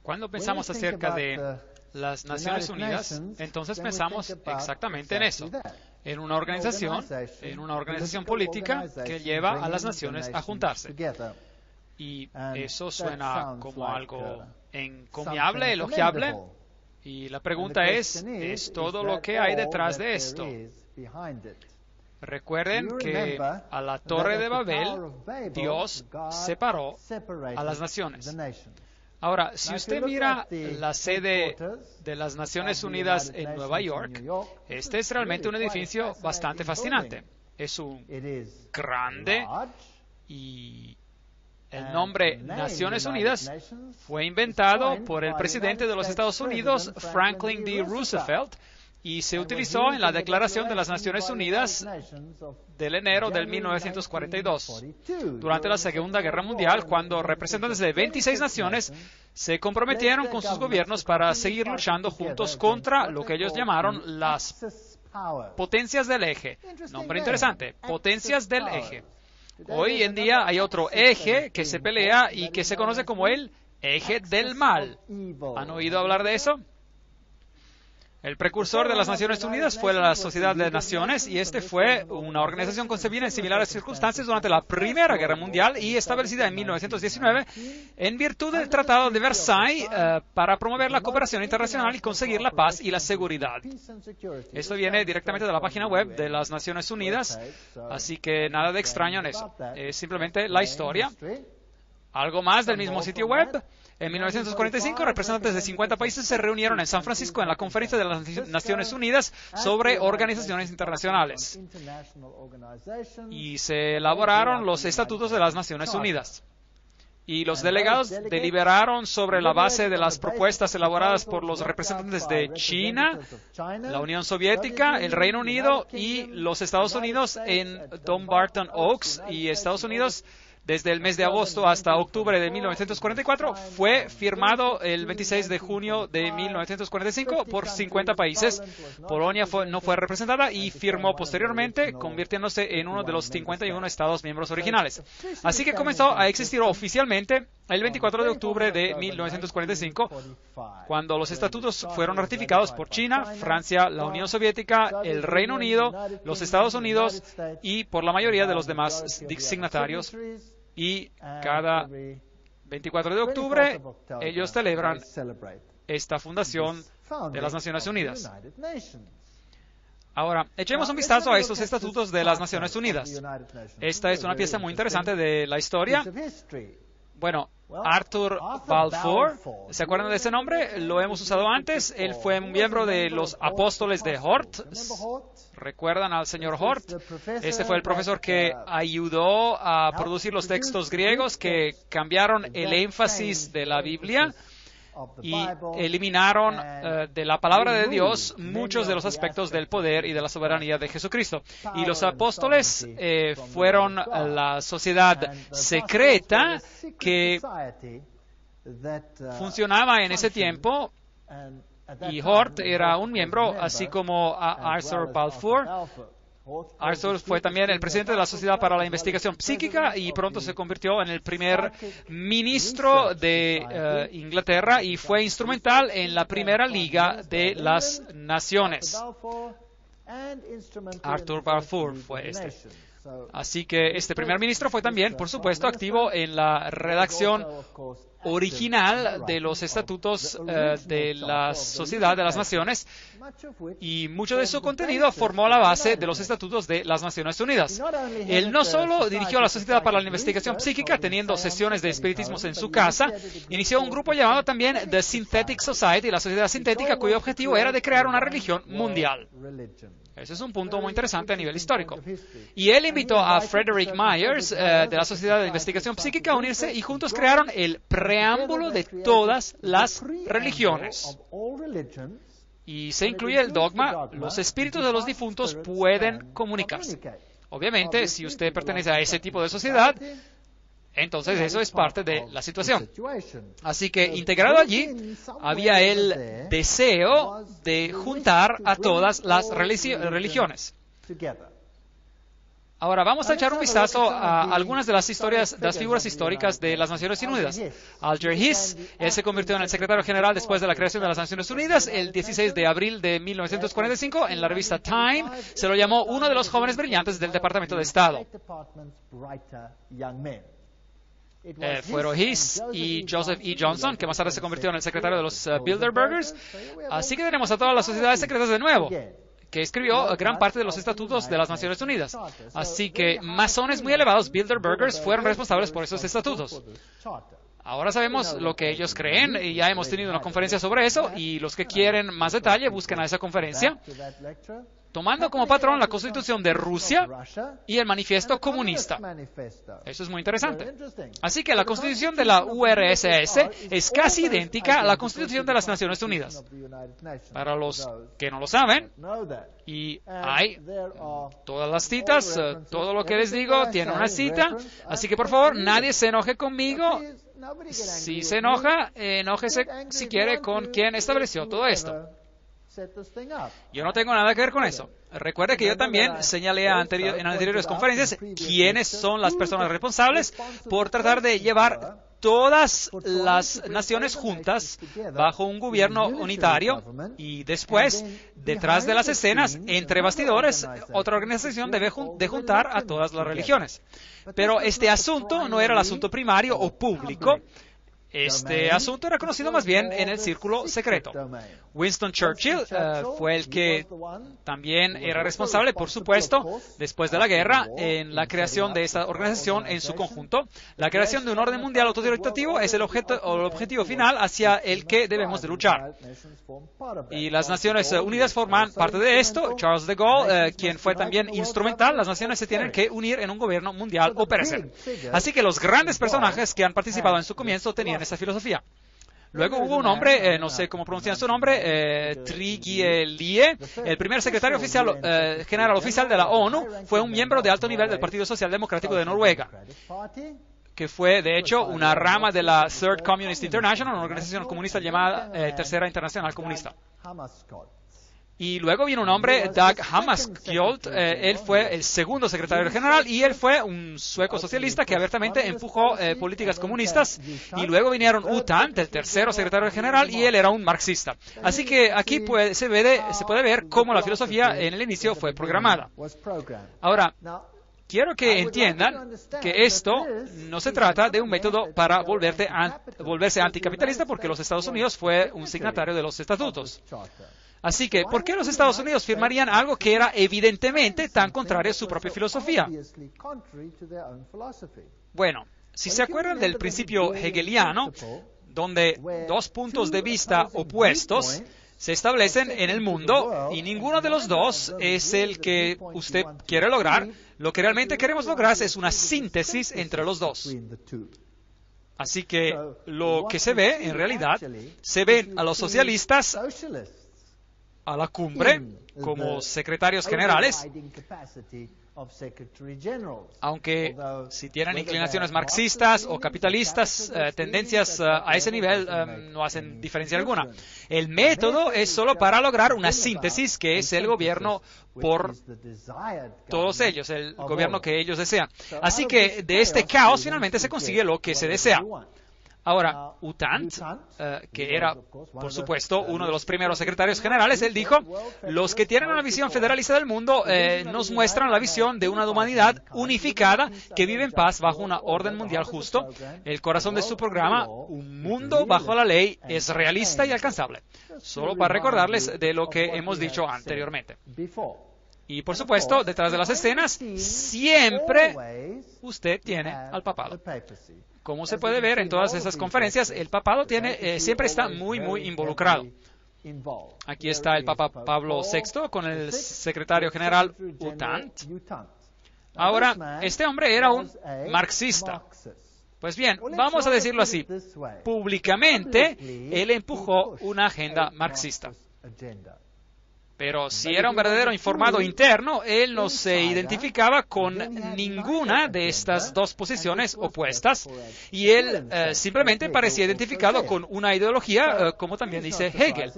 Cuando pensamos acerca de las Naciones Unidas, entonces pensamos exactamente en eso, en una organización política que lleva a las naciones a juntarse. Y eso suena como algo encomiable, elogiable. Y la pregunta ¿es todo lo que hay detrás de esto? Recuerden que a la Torre de Babel, Dios separó a las naciones. Ahora, si usted mira la sede de las Naciones Unidas en Nueva York, este es realmente un edificio bastante fascinante. Es un grande y el nombre Naciones Unidas fue inventado por el presidente de los Estados Unidos, Franklin D. Roosevelt, y se utilizó en la Declaración de las Naciones Unidas del enero del 1942, durante la Segunda Guerra Mundial, cuando representantes de 26 naciones se comprometieron con sus gobiernos para seguir luchando juntos contra lo que ellos llamaron las potencias del eje. Nombre interesante, potencias del eje. Hoy en día hay otro eje que se pelea y que se conoce como el eje del mal. ¿Han oído hablar de eso? El precursor de las Naciones Unidas fue la Sociedad de Naciones, y este fue una organización concebida en similares circunstancias durante la Primera Guerra Mundial y establecida en 1919 en virtud del Tratado de Versailles para promover la cooperación internacional y conseguir la paz y la seguridad. Esto viene directamente de la página web de las Naciones Unidas, así que nada de extraño en eso. Es simplemente la historia. Algo más del mismo sitio web. En 1945, representantes de 50 países se reunieron en San Francisco en la Conferencia de las Naciones Unidas sobre organizaciones internacionales y se elaboraron los estatutos de las Naciones Unidas. Y los delegados deliberaron sobre la base de las propuestas elaboradas por los representantes de China, la Unión Soviética, el Reino Unido y los Estados Unidos en Dumbarton Oaks, y Estados Unidos. Desde el mes de agosto hasta octubre de 1944, fue firmado el 26 de junio de 1945 por 50 países. Polonia no fue representada y firmó posteriormente, convirtiéndose en uno de los 51 Estados miembros originales. Así que comenzó a existir oficialmente el 24 de octubre de 1945, cuando los estatutos fueron ratificados por China, Francia, la Unión Soviética, el Reino Unido, los Estados Unidos y por la mayoría de los demás signatarios. Y cada 24 de octubre ellos celebran esta fundación de las Naciones Unidas. Ahora, echemos un vistazo a estos estatutos de las Naciones Unidas. Esta es una pieza muy interesante de la historia. Bueno, Arthur Balfour, ¿se acuerdan de ese nombre? Lo hemos usado antes. Él fue un miembro de los apóstoles de Hort. ¿Recuerdan al señor Hort? Este fue el profesor que ayudó a producir los textos griegos que cambiaron el énfasis de la Biblia y eliminaron de la palabra de Dios muchos de los aspectos del poder y de la soberanía de Jesucristo. Y los apóstoles fueron la sociedad secreta que funcionaba en ese tiempo, y Hort era un miembro, así como Arthur Balfour. Arthur fue también el presidente de la Sociedad para la Investigación Psíquica y pronto se convirtió en el primer ministro de Inglaterra y fue instrumental en la primera Liga de las Naciones. Arthur Balfour fue este. Así que este primer ministro fue también, por supuesto, activo en la redacción original de los estatutos de la Sociedad de las Naciones, y mucho de su contenido formó la base de los estatutos de las Naciones Unidas. Él no solo dirigió la Sociedad para la Investigación Psíquica, teniendo sesiones de espiritismos en su casa, inició un grupo llamado también The Synthetic Society, la Sociedad Sintética, cuyo objetivo era de crear una religión mundial. Ese es un punto muy interesante a nivel histórico. Y él invitó a Frederick Myers de la Sociedad de Investigación Psíquica a unirse, y juntos crearon el preámbulo de todas las religiones. Y se incluye el dogma: los espíritus de los difuntos pueden comunicarse. Obviamente, si usted pertenece a ese tipo de sociedad, entonces eso es parte de la situación. Así que integrado allí había el deseo de juntar a todas las religiones. Ahora vamos a echar un vistazo a algunas de las historias, de las figuras históricas de las Naciones Unidas. Alger Hiss, él se convirtió en el secretario general después de la creación de las Naciones Unidas el 16 de abril de 1945. En la revista Time se lo llamó uno de los jóvenes brillantes del Departamento de Estado. Fueron Hiss y Joseph E. Johnson, que más tarde se convirtió en el secretario de los Bilderbergers. Así que tenemos a todas las sociedades secretas de nuevo, que escribió gran parte de los estatutos de las Naciones Unidas. Así que masones muy elevados, Bilderbergers, fueron responsables por esos estatutos. Ahora sabemos lo que ellos creen y ya hemos tenido una conferencia sobre eso, y los que quieren más detalle busquen a esa conferencia, tomando como patrón la Constitución de Rusia y el Manifiesto Comunista. Eso es muy interesante. Así que la Constitución de la URSS es casi idéntica a la Constitución de las Naciones Unidas. Para los que no lo saben, y hay todas las citas, todo lo que les digo tiene una cita, así que por favor nadie se enoje conmigo. Si se enoja, enójese si quiere con quien estableció todo esto. Yo no tengo nada que ver con eso. Recuerde que yo también señalé en anteriores conferencias quiénes son las personas responsables por tratar de llevar todas las naciones juntas bajo un gobierno unitario, y después, detrás de las escenas, entre bastidores, otra organización debe juntar a todas las religiones. Pero este asunto no era el asunto primario o público. Este asunto era conocido más bien en el círculo secreto. Winston Churchill fue el que también era responsable, por supuesto, después de la guerra, en la creación de esta organización en su conjunto. La creación de un orden mundial autoritativo es el objetivo final hacia el que debemos de luchar. Y las Naciones Unidas forman parte de esto. Charles de Gaulle, quien fue también instrumental, las naciones se tienen que unir en un gobierno mundial o perecer. Así que los grandes personajes que han participado en su comienzo tenían esa filosofía. Luego hubo un hombre, no sé cómo pronunciar su nombre, Trygve, el primer secretario general oficial de la ONU, fue un miembro de alto nivel del Partido Socialdemocrático de Noruega, que fue, de hecho, una rama de la Third Communist International, una organización comunista llamada Tercera Internacional Comunista. Y luego vino un hombre, Dag Hammarskjöld, él fue el segundo secretario general, y él fue un sueco socialista que abiertamente empujó políticas comunistas. Y luego vinieron U Thant, el tercero secretario general, y él era un marxista. Así que aquí se puede ver cómo la filosofía en el inicio fue programada. Ahora, quiero que entiendan que esto no se trata de un método para volverse anticapitalista, porque los Estados Unidos fue un signatario de los estatutos. Así que, ¿por qué los Estados Unidos firmarían algo que era evidentemente tan contrario a su propia filosofía? Bueno, si se acuerdan del principio hegeliano, donde dos puntos de vista opuestos se establecen en el mundo y ninguno de los dos es el que usted quiere lograr, lo que realmente queremos lograr es una síntesis entre los dos. Así que lo que se ve, en realidad, se ven a los socialistas a la cumbre como secretarios generales, aunque si tienen inclinaciones marxistas o capitalistas, tendencias a ese nivel no hacen diferencia alguna. El método es solo para lograr una síntesis, que es el gobierno por todos ellos, el gobierno que ellos desean. Así que de este caos finalmente se consigue lo que se desea. Ahora, U Thant, que era, por supuesto, uno de los primeros secretarios generales, él dijo: los que tienen una visión federalista del mundo nos muestran la visión de una humanidad unificada que vive en paz bajo una orden mundial justo. El corazón de su programa, un mundo bajo la ley, es realista y alcanzable. Solo para recordarles de lo que hemos dicho anteriormente. Y por supuesto, detrás de las escenas, siempre usted tiene al papado. Como se puede ver en todas esas conferencias, el papado siempre está muy involucrado. Aquí está el Papa Pablo VI con el secretario general U Thant. Ahora, este hombre era un marxista. Pues bien, vamos a decirlo así. Públicamente, él empujó una agenda marxista. Pero si era un verdadero informado interno, él no se identificaba con ninguna de estas dos posiciones opuestas, y él simplemente parecía identificado con una ideología, como también dice Hegel.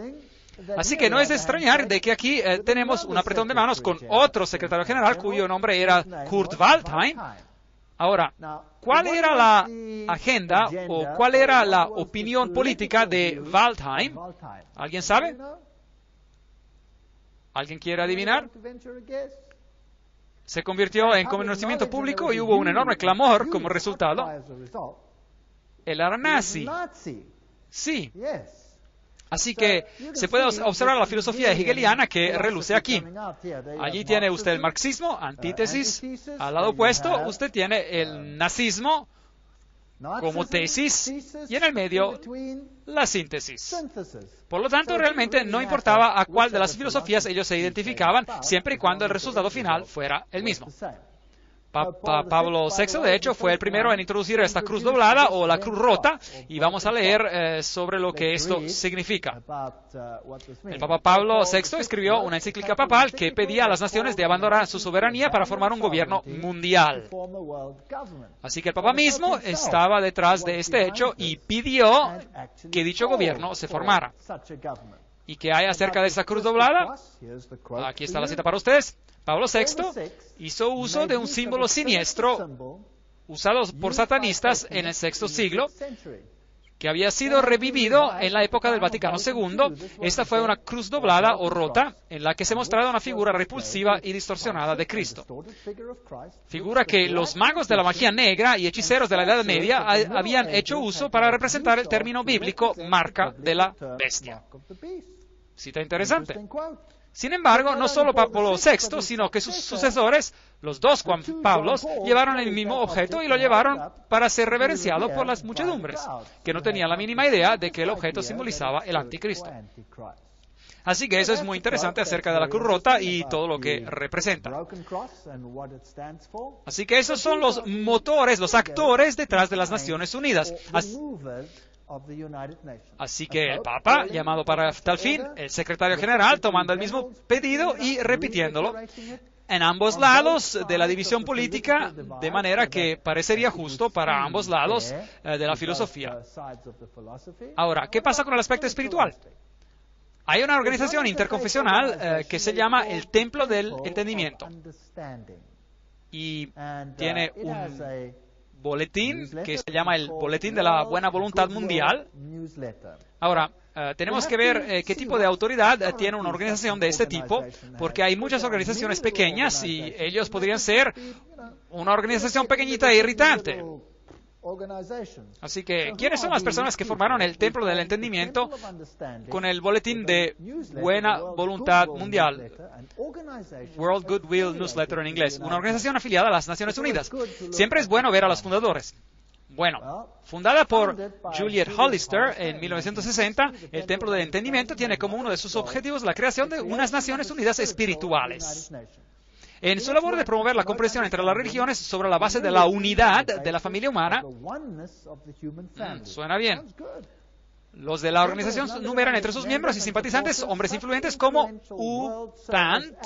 Así que no es de extrañar de que aquí tenemos un apretón de manos con otro secretario general cuyo nombre era Kurt Waldheim. Ahora, ¿cuál era la agenda o cuál era la opinión política de Waldheim? ¿Alguien sabe? ¿Alguien quiere adivinar? Se convirtió en conocimiento público y hubo un enorme clamor como resultado. Él era nazi. Sí. Así que se puede observar la filosofía hegeliana que reluce aquí. Allí tiene usted el marxismo, antítesis. Al lado opuesto, usted tiene el nazismo como tesis, y en el medio, la síntesis. Por lo tanto, realmente no importaba a cuál de las filosofías ellos se identificaban, siempre y cuando el resultado final fuera el mismo. Pablo VI, de hecho, fue el primero en introducir esta cruz doblada o la cruz rota, y vamos a leer sobre lo que esto significa. El Papa Pablo VI escribió una encíclica papal que pedía a las naciones de abandonar su soberanía para formar un gobierno mundial. Así que el Papa mismo estaba detrás de este hecho y pidió que dicho gobierno se formara. ¿Y qué hay acerca de esta cruz doblada? Aquí está la cita para ustedes. Pablo VI hizo uso de un símbolo siniestro usado por satanistas en el VI siglo, que había sido revivido en la época del Vaticano II. Esta fue una cruz doblada o rota en la que se mostraba una figura repulsiva y distorsionada de Cristo. Figura que los magos de la magia negra y hechiceros de la Edad Media habían hecho uso para representar el término bíblico marca de la bestia. Cita interesante. Sin embargo, no solo Pablo VI, sino que sus sucesores, los dos Juan Pablos, llevaron el mismo objeto y lo llevaron para ser reverenciado por las muchedumbres, que no tenían la mínima idea de que el objeto simbolizaba el anticristo. Así que eso es muy interesante acerca de la cruz rota y todo lo que representa. Así que esos son los motores, los actores detrás de las Naciones Unidas. Así que el Papa, llamado para tal fin, el secretario general, tomando el mismo pedido y repitiéndolo en ambos lados de la división política, de manera que parecería justo para ambos lados de la filosofía. Ahora, ¿qué pasa con el aspecto espiritual? Hay una organización interconfesional que se llama el Templo del Entendimiento, y tiene un boletín que se llama el Boletín de la Buena Voluntad Mundial. Ahora, tenemos que ver qué tipo de autoridad tiene una organización de este tipo, porque hay muchas organizaciones pequeñas y ellos podrían ser una organización pequeñita e irritante. Así que, ¿quiénes son las personas que formaron el Templo del Entendimiento con el Boletín de Buena Voluntad Mundial? World Goodwill Newsletter en inglés. Una organización afiliada a las Naciones Unidas. Siempre es bueno ver a los fundadores. Bueno, fundada por Juliet Hollister en 1960, el Templo del Entendimiento tiene como uno de sus objetivos la creación de unas Naciones Unidas espirituales. en su labor de promover la comprensión entre las religiones sobre la base de la unidad de la familia humana. Suena bien. Los de la organización numeran entre sus miembros y simpatizantes hombres influyentes como U-Tant.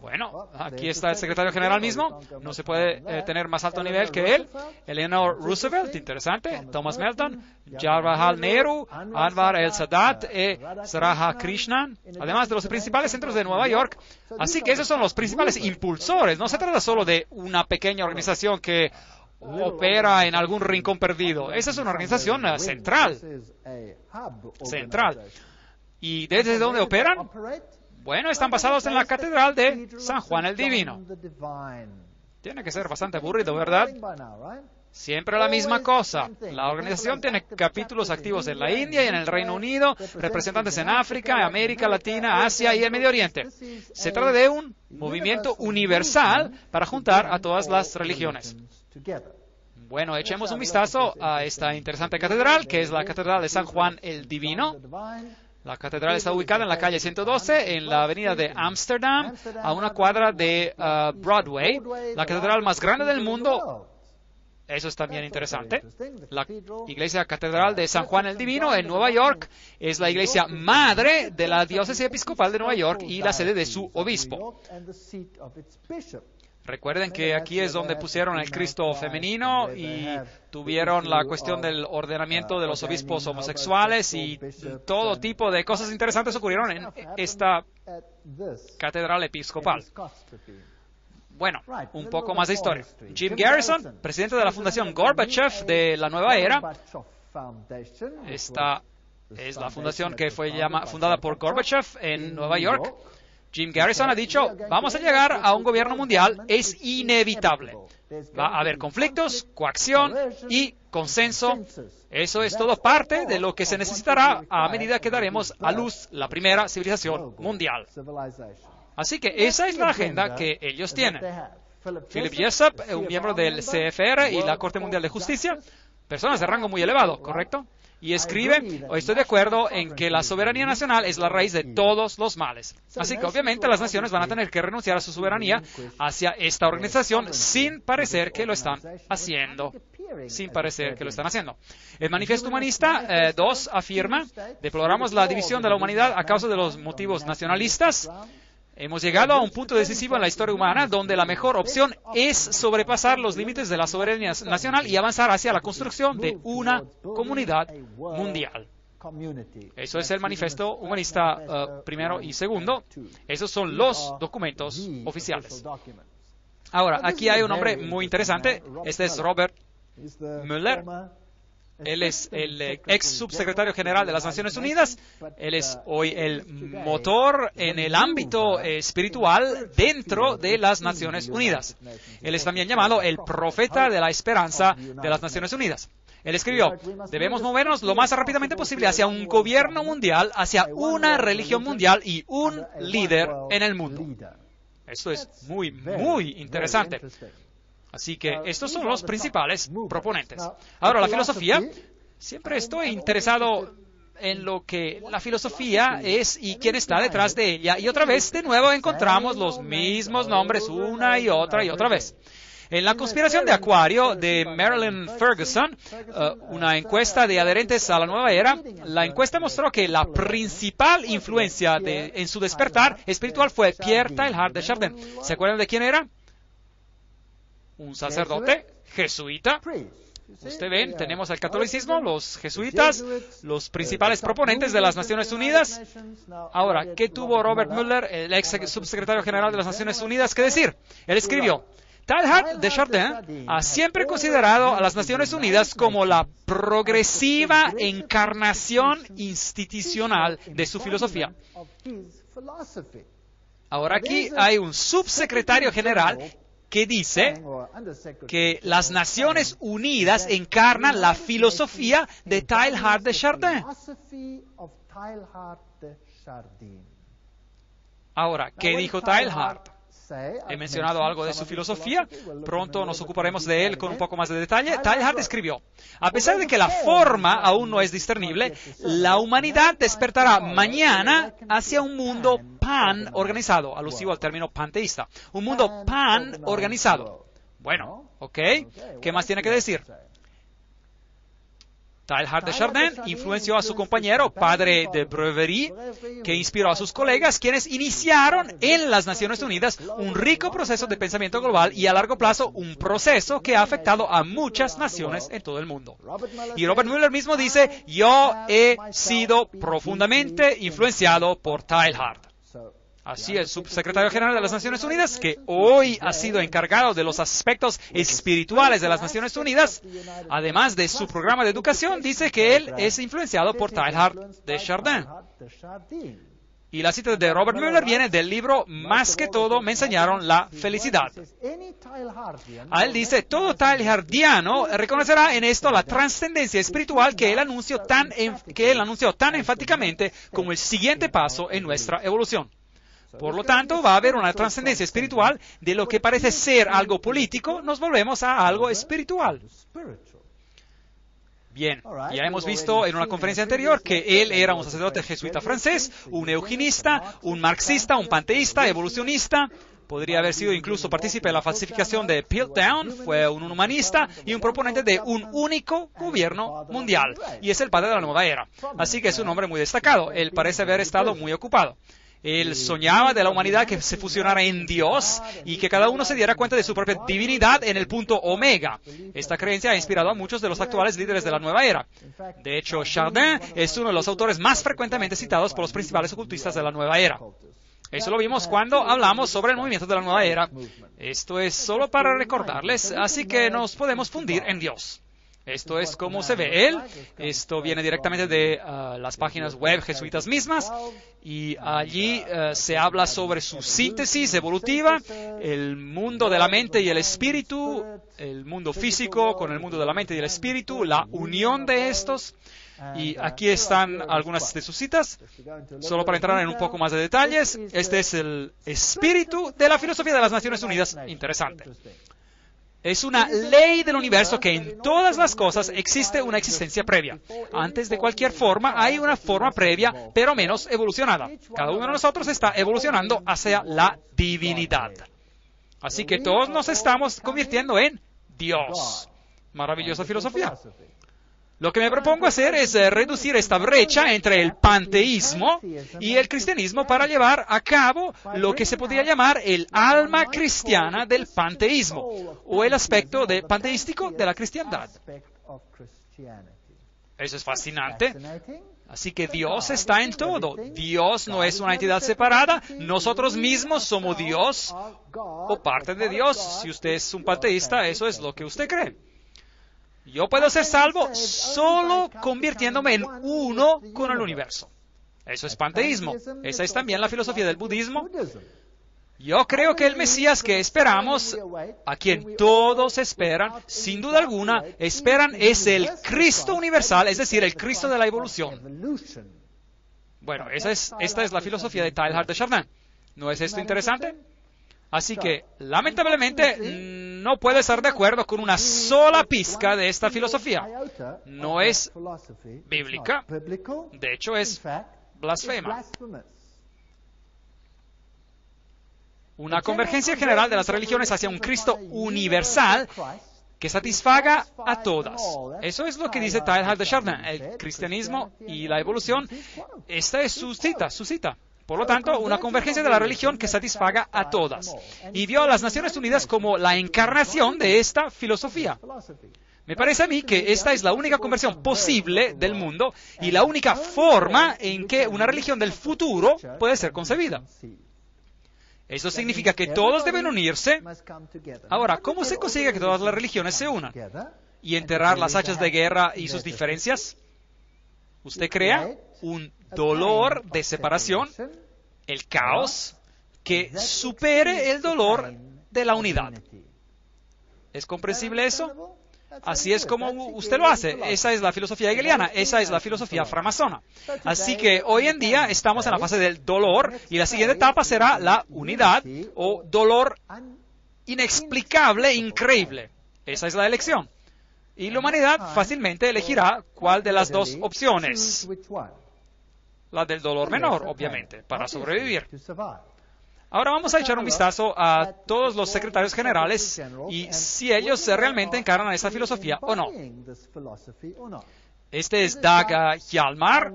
Bueno, aquí está el secretario general mismo, no se puede tener más alto nivel que él. Eleanor Roosevelt, interesante. Thomas Melton, Jawaharlal Nehru, Anwar el-Sadat y Radhakrishnan, además de los principales centros de Nueva York. Así que esos son los principales impulsores. No se trata solo de una pequeña organización que opera en algún rincón perdido. Esa es una organización central. ¿Y desde dónde operan? Bueno, están basados en la Catedral de San Juan el Divino. Tiene que ser bastante aburrido, ¿verdad? Siempre la misma cosa. La organización tiene capítulos activos en la India y en el Reino Unido, representantes en África, América Latina, Asia y el Medio Oriente. Se trata de un movimiento universal para juntar a todas las religiones. Bueno, echemos un vistazo a esta interesante catedral, que es la Catedral de San Juan el Divino. La catedral está ubicada en la calle 112, en la avenida de Ámsterdam, a una cuadra de Broadway, la catedral más grande del mundo. Eso es también interesante. La iglesia catedral de San Juan el Divino en Nueva York es la iglesia madre de la diócesis episcopal de Nueva York y la sede de su obispo. Recuerden que aquí es donde pusieron el Cristo femenino y tuvieron la cuestión del ordenamiento de los obispos homosexuales y todo tipo de cosas interesantes ocurrieron en esta catedral episcopal. Bueno, un poco más de historia. Jim Garrison, presidente de la Fundación Gorbachev de la Nueva Era. Esta es la fundación que fue fundada por Gorbachev en Nueva York. Jim Garrison ha dicho, vamos a llegar a un gobierno mundial, es inevitable. Va a haber conflictos, coacción y consenso. Eso es todo parte de lo que se necesitará a medida que daremos a luz la primera civilización mundial. Así que esa es la agenda que ellos tienen. Philip Jessup, un miembro del CFR y la Corte Mundial de Justicia, personas de rango muy elevado, ¿correcto? Y escribe, estoy de acuerdo en que la soberanía nacional es la raíz de todos los males. Así que obviamente las naciones van a tener que renunciar a su soberanía hacia esta organización sin parecer que lo están haciendo. Sin parecer que lo están haciendo. El Manifiesto Humanista 2 afirma, deploramos la división de la humanidad a causa de los motivos nacionalistas. Hemos llegado a un punto decisivo en la historia humana donde la mejor opción es sobrepasar los límites de la soberanía nacional y avanzar hacia la construcción de una comunidad mundial. Eso es el Manifiesto Humanista primero y segundo. Esos son los documentos oficiales. Ahora, aquí hay un hombre muy interesante. Este es Robert Mueller. Él es el ex subsecretario general de las Naciones Unidas. Él es hoy el motor en el ámbito espiritual dentro de las Naciones Unidas. Él es también llamado el profeta de la esperanza de las Naciones Unidas. Él escribió, debemos movernos lo más rápidamente posible hacia un gobierno mundial, hacia una religión mundial y un líder en el mundo. Esto es muy, muy interesante. Así que estos son los principales proponentes. Ahora, la filosofía, siempre estoy interesado en lo que la filosofía es y quién está detrás de ella. Y otra vez, de nuevo, encontramos los mismos nombres una y otra vez. En la conspiración de Acuario de Marilyn Ferguson, una encuesta de adherentes a la nueva era, la encuesta mostró que la principal influencia en su despertar espiritual fue Pierre Teilhard de Chardin. ¿Se acuerdan de quién era? Un sacerdote jesuita. Usted ven, tenemos el catolicismo, los jesuitas, los principales proponentes de las Naciones Unidas. Ahora, ¿qué tuvo Robert Mueller, el ex subsecretario general de las Naciones Unidas, que decir? Él escribió, Teilhard de Chardin ha siempre considerado a las Naciones Unidas como la progresiva encarnación institucional de su filosofía. Ahora aquí hay un subsecretario general que dice que las Naciones Unidas encarnan la filosofía de Teilhard de Chardin. Ahora, ¿qué dijo Teilhard? He mencionado algo de su filosofía, pronto nos ocuparemos de él con un poco más de detalle. Teilhard escribió: a pesar de que la forma aún no es discernible, la humanidad despertará mañana hacia un mundo pan-organizado, alusivo al término panteísta. Un mundo pan-organizado. Bueno, ¿ok? ¿Qué más tiene que decir? Teilhard de Chardin influenció a su compañero, padre de Breverie, que inspiró a sus colegas, quienes iniciaron en las Naciones Unidas un rico proceso de pensamiento global y a largo plazo un proceso que ha afectado a muchas naciones en todo el mundo. Y Robert Mueller mismo dice: yo he sido profundamente influenciado por Teilhard. Así, el subsecretario general de las Naciones Unidas, que hoy ha sido encargado de los aspectos espirituales de las Naciones Unidas, además de su programa de educación, dice que él es influenciado por Teilhard de Chardin. Y la cita de Robert Mueller viene del libro Más que todo me enseñaron la felicidad. A él dice: todo teilhardiano reconocerá en esto la trascendencia espiritual que él anunció tan enfáticamente como el siguiente paso en nuestra evolución. Por lo tanto, va a haber una trascendencia espiritual. De lo que parece ser algo político, nos volvemos a algo espiritual. Bien, ya hemos visto en una conferencia anterior que él era un sacerdote jesuita francés, un eugenista, un marxista, un panteísta, evolucionista. Podría haber sido incluso partícipe en la falsificación de Piltdown, fue un humanista y un proponente de un único gobierno mundial. Y es el padre de la nueva era. Así que es un hombre muy destacado. Él parece haber estado muy ocupado. Él soñaba de la humanidad que se fusionara en Dios y que cada uno se diera cuenta de su propia divinidad en el punto omega. Esta creencia ha inspirado a muchos de los actuales líderes de la nueva era. De hecho, Chardin es uno de los autores más frecuentemente citados por los principales ocultistas de la nueva era. Eso lo vimos cuando hablamos sobre el movimiento de la nueva era. Esto es solo para recordarles, así que nos podemos fundir en Dios. Esto es como se ve él. Esto viene directamente de las páginas web jesuitas mismas. Y allí se habla sobre su síntesis evolutiva, el mundo de la mente y el espíritu, el mundo físico con el mundo de la mente y el espíritu, la unión de estos. Y aquí están algunas de sus citas. Solo para entrar en un poco más de detalles, este es el espíritu de la filosofía de las Naciones Unidas. Interesante. Es una ley del universo que en todas las cosas existe una existencia previa. Antes de cualquier forma hay una forma previa, pero menos evolucionada. Cada uno de nosotros está evolucionando hacia la divinidad. Así que todos nos estamos convirtiendo en Dios. Maravillosa filosofía. Lo que me propongo hacer es reducir esta brecha entre el panteísmo y el cristianismo para llevar a cabo lo que se podría llamar el alma cristiana del panteísmo, o el aspecto panteístico de la cristiandad. Eso es fascinante. Así que Dios está en todo. Dios no es una entidad separada. Nosotros mismos somos Dios o parte de Dios. Si usted es un panteísta, eso es lo que usted cree. Yo puedo ser salvo solo convirtiéndome en uno con el universo. Eso es panteísmo. Esa es también la filosofía del budismo. Yo creo que el Mesías que esperamos, a quien todos esperan, sin duda alguna, esperan, es el Cristo universal, es decir, el Cristo de la evolución. Bueno, esta es la filosofía de Teilhard de Chardin. ¿No es esto interesante? Así que, lamentablemente, no puedo estar de acuerdo con una sola pizca de esta filosofía. No es bíblica, de hecho es blasfema. Una convergencia general de las religiones hacia un Cristo universal que satisfaga a todas. Eso es lo que dice Teilhard de Chardin, el cristianismo y la evolución. Esta es su cita. Por lo tanto, una convergencia de la religión que satisfaga a todas. Y vio a las Naciones Unidas como la encarnación de esta filosofía. Me parece a mí que esta es la única conversión posible del mundo y la única forma en que una religión del futuro puede ser concebida. Eso significa que todos deben unirse. Ahora, ¿cómo se consigue que todas las religiones se unan? ¿Y enterrar las hachas de guerra y sus diferencias? Usted crea un dolor de separación, el caos, que supere el dolor de la unidad. ¿Es comprensible eso? Así es como usted lo hace. Esa es la filosofía hegeliana, esa es la filosofía framasona. Así que hoy en día estamos en la fase del dolor y la siguiente etapa será la unidad o dolor inexplicable, increíble. Esa es la elección. Y la humanidad fácilmente elegirá cuál de las dos opciones. La del dolor menor, obviamente, para sobrevivir. Ahora vamos a echar un vistazo a todos los secretarios generales y si ellos realmente encarnan esa filosofía o no. Este es Dag Hjalmar,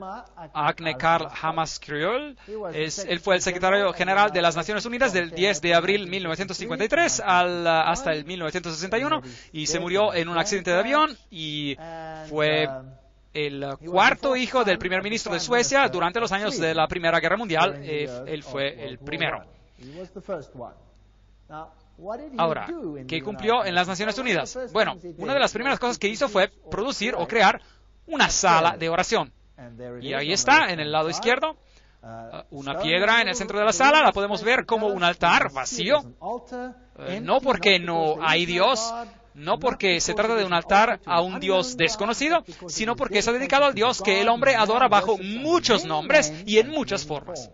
Agne Carl Hammarskjöld. Él fue el secretario general de las Naciones Unidas del 10 de abril de 1953 hasta el 1961 y se murió en un accidente de avión y fue el cuarto hijo del primer ministro de Suecia durante los años de la Primera Guerra Mundial. Él fue el primero. Ahora, ¿qué cumplió en las Naciones Unidas? Bueno, una de las primeras cosas que hizo fue producir o crear una sala de oración. Y ahí está, en el lado izquierdo, una piedra en el centro de la sala. La podemos ver como un altar vacío. No porque no hay Dios, no porque se trata de un altar a un Dios desconocido, sino porque está dedicado al Dios que el hombre adora bajo muchos nombres y en muchas formas.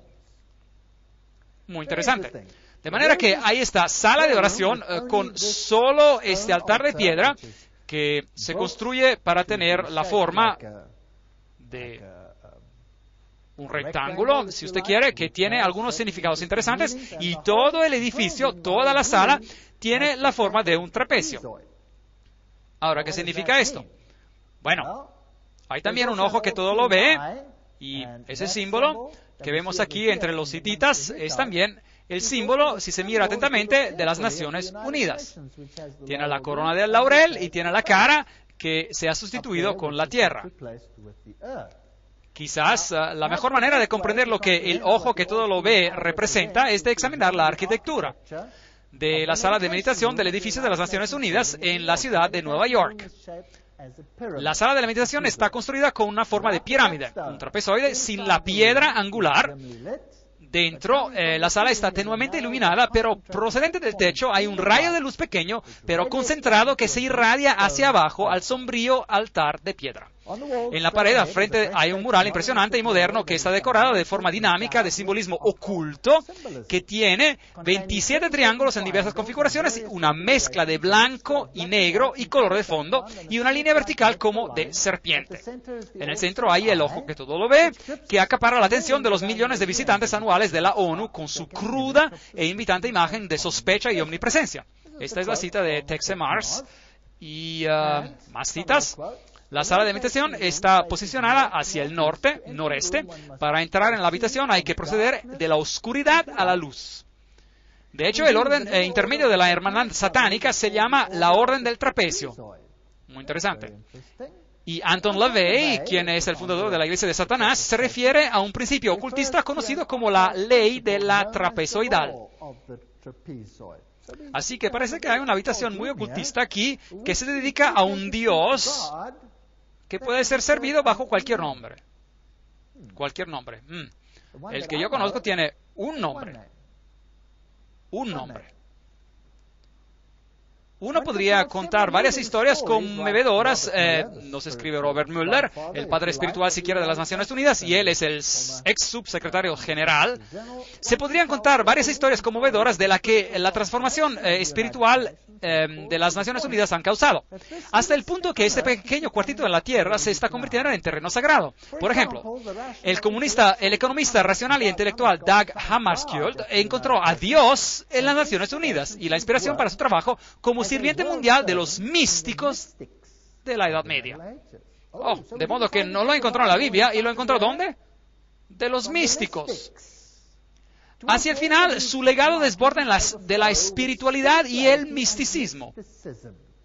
Muy interesante. De manera que ahí está, sala de oración con solo este altar de piedra que se construye para tener la forma de un rectángulo, si usted quiere, que tiene algunos significados interesantes, y todo el edificio, toda la sala, tiene la forma de un trapecio. Ahora, ¿qué significa esto? Bueno, hay también un ojo que todo lo ve, y ese símbolo que vemos aquí entre los hititas es también el símbolo, si se mira atentamente, de las Naciones Unidas. Tiene la corona del laurel y tiene la cara que se ha sustituido con la tierra. Quizás la mejor manera de comprender lo que el ojo que todo lo ve representa es de examinar la arquitectura de la sala de meditación del edificio de las Naciones Unidas en la ciudad de Nueva York. La sala de la meditación está construida con una forma de pirámide, un trapezoide sin la piedra angular. Dentro, la sala está tenuemente iluminada, pero procedente del techo hay un rayo de luz pequeño, pero concentrado, que se irradia hacia abajo al sombrío altar de piedra. En la pared al frente hay un mural impresionante y moderno que está decorado de forma dinámica de simbolismo oculto, que tiene 27 triángulos en diversas configuraciones, una mezcla de blanco y negro y color de fondo, y una línea vertical como de serpiente. En el centro hay el ojo que todo lo ve, que acapara la atención de los millones de visitantes anuales de la ONU con su cruda e invitante imagen de sospecha y omnipresencia. Esta es la cita de Texe Marrs y más citas. La sala de meditación está posicionada hacia el norte, noreste. Para entrar en la habitación hay que proceder de la oscuridad a la luz. De hecho, el orden intermedio de la hermandad satánica se llama la Orden del Trapecio. Muy interesante. Y Anton LaVey, quien es el fundador de la Iglesia de Satanás, se refiere a un principio ocultista conocido como la ley de la trapezoidal. Así que parece que hay una habitación muy ocultista aquí que se dedica a un Dios que puede ser servido bajo cualquier nombre. Cualquier nombre. El que yo conozco tiene un nombre. Un nombre. Uno podría contar varias historias conmovedoras, nos escribe Robert Mueller, el padre espiritual si quiere de las Naciones Unidas, y él es el ex subsecretario general. Se podrían contar varias historias conmovedoras de la que la transformación espiritual de las Naciones Unidas han causado, hasta el punto que este pequeño cuartito de la Tierra se está convirtiendo en terreno sagrado. Por ejemplo, el economista racional y intelectual Dag Hammarskjöld encontró a Dios en las Naciones Unidas y la inspiración para su trabajo como sirviente mundial de los místicos de la Edad Media. Oh, de modo que no lo encontró en la Biblia, ¿y lo encontró dónde? De los místicos. Hacia el final, su legado desborda de la espiritualidad y el misticismo.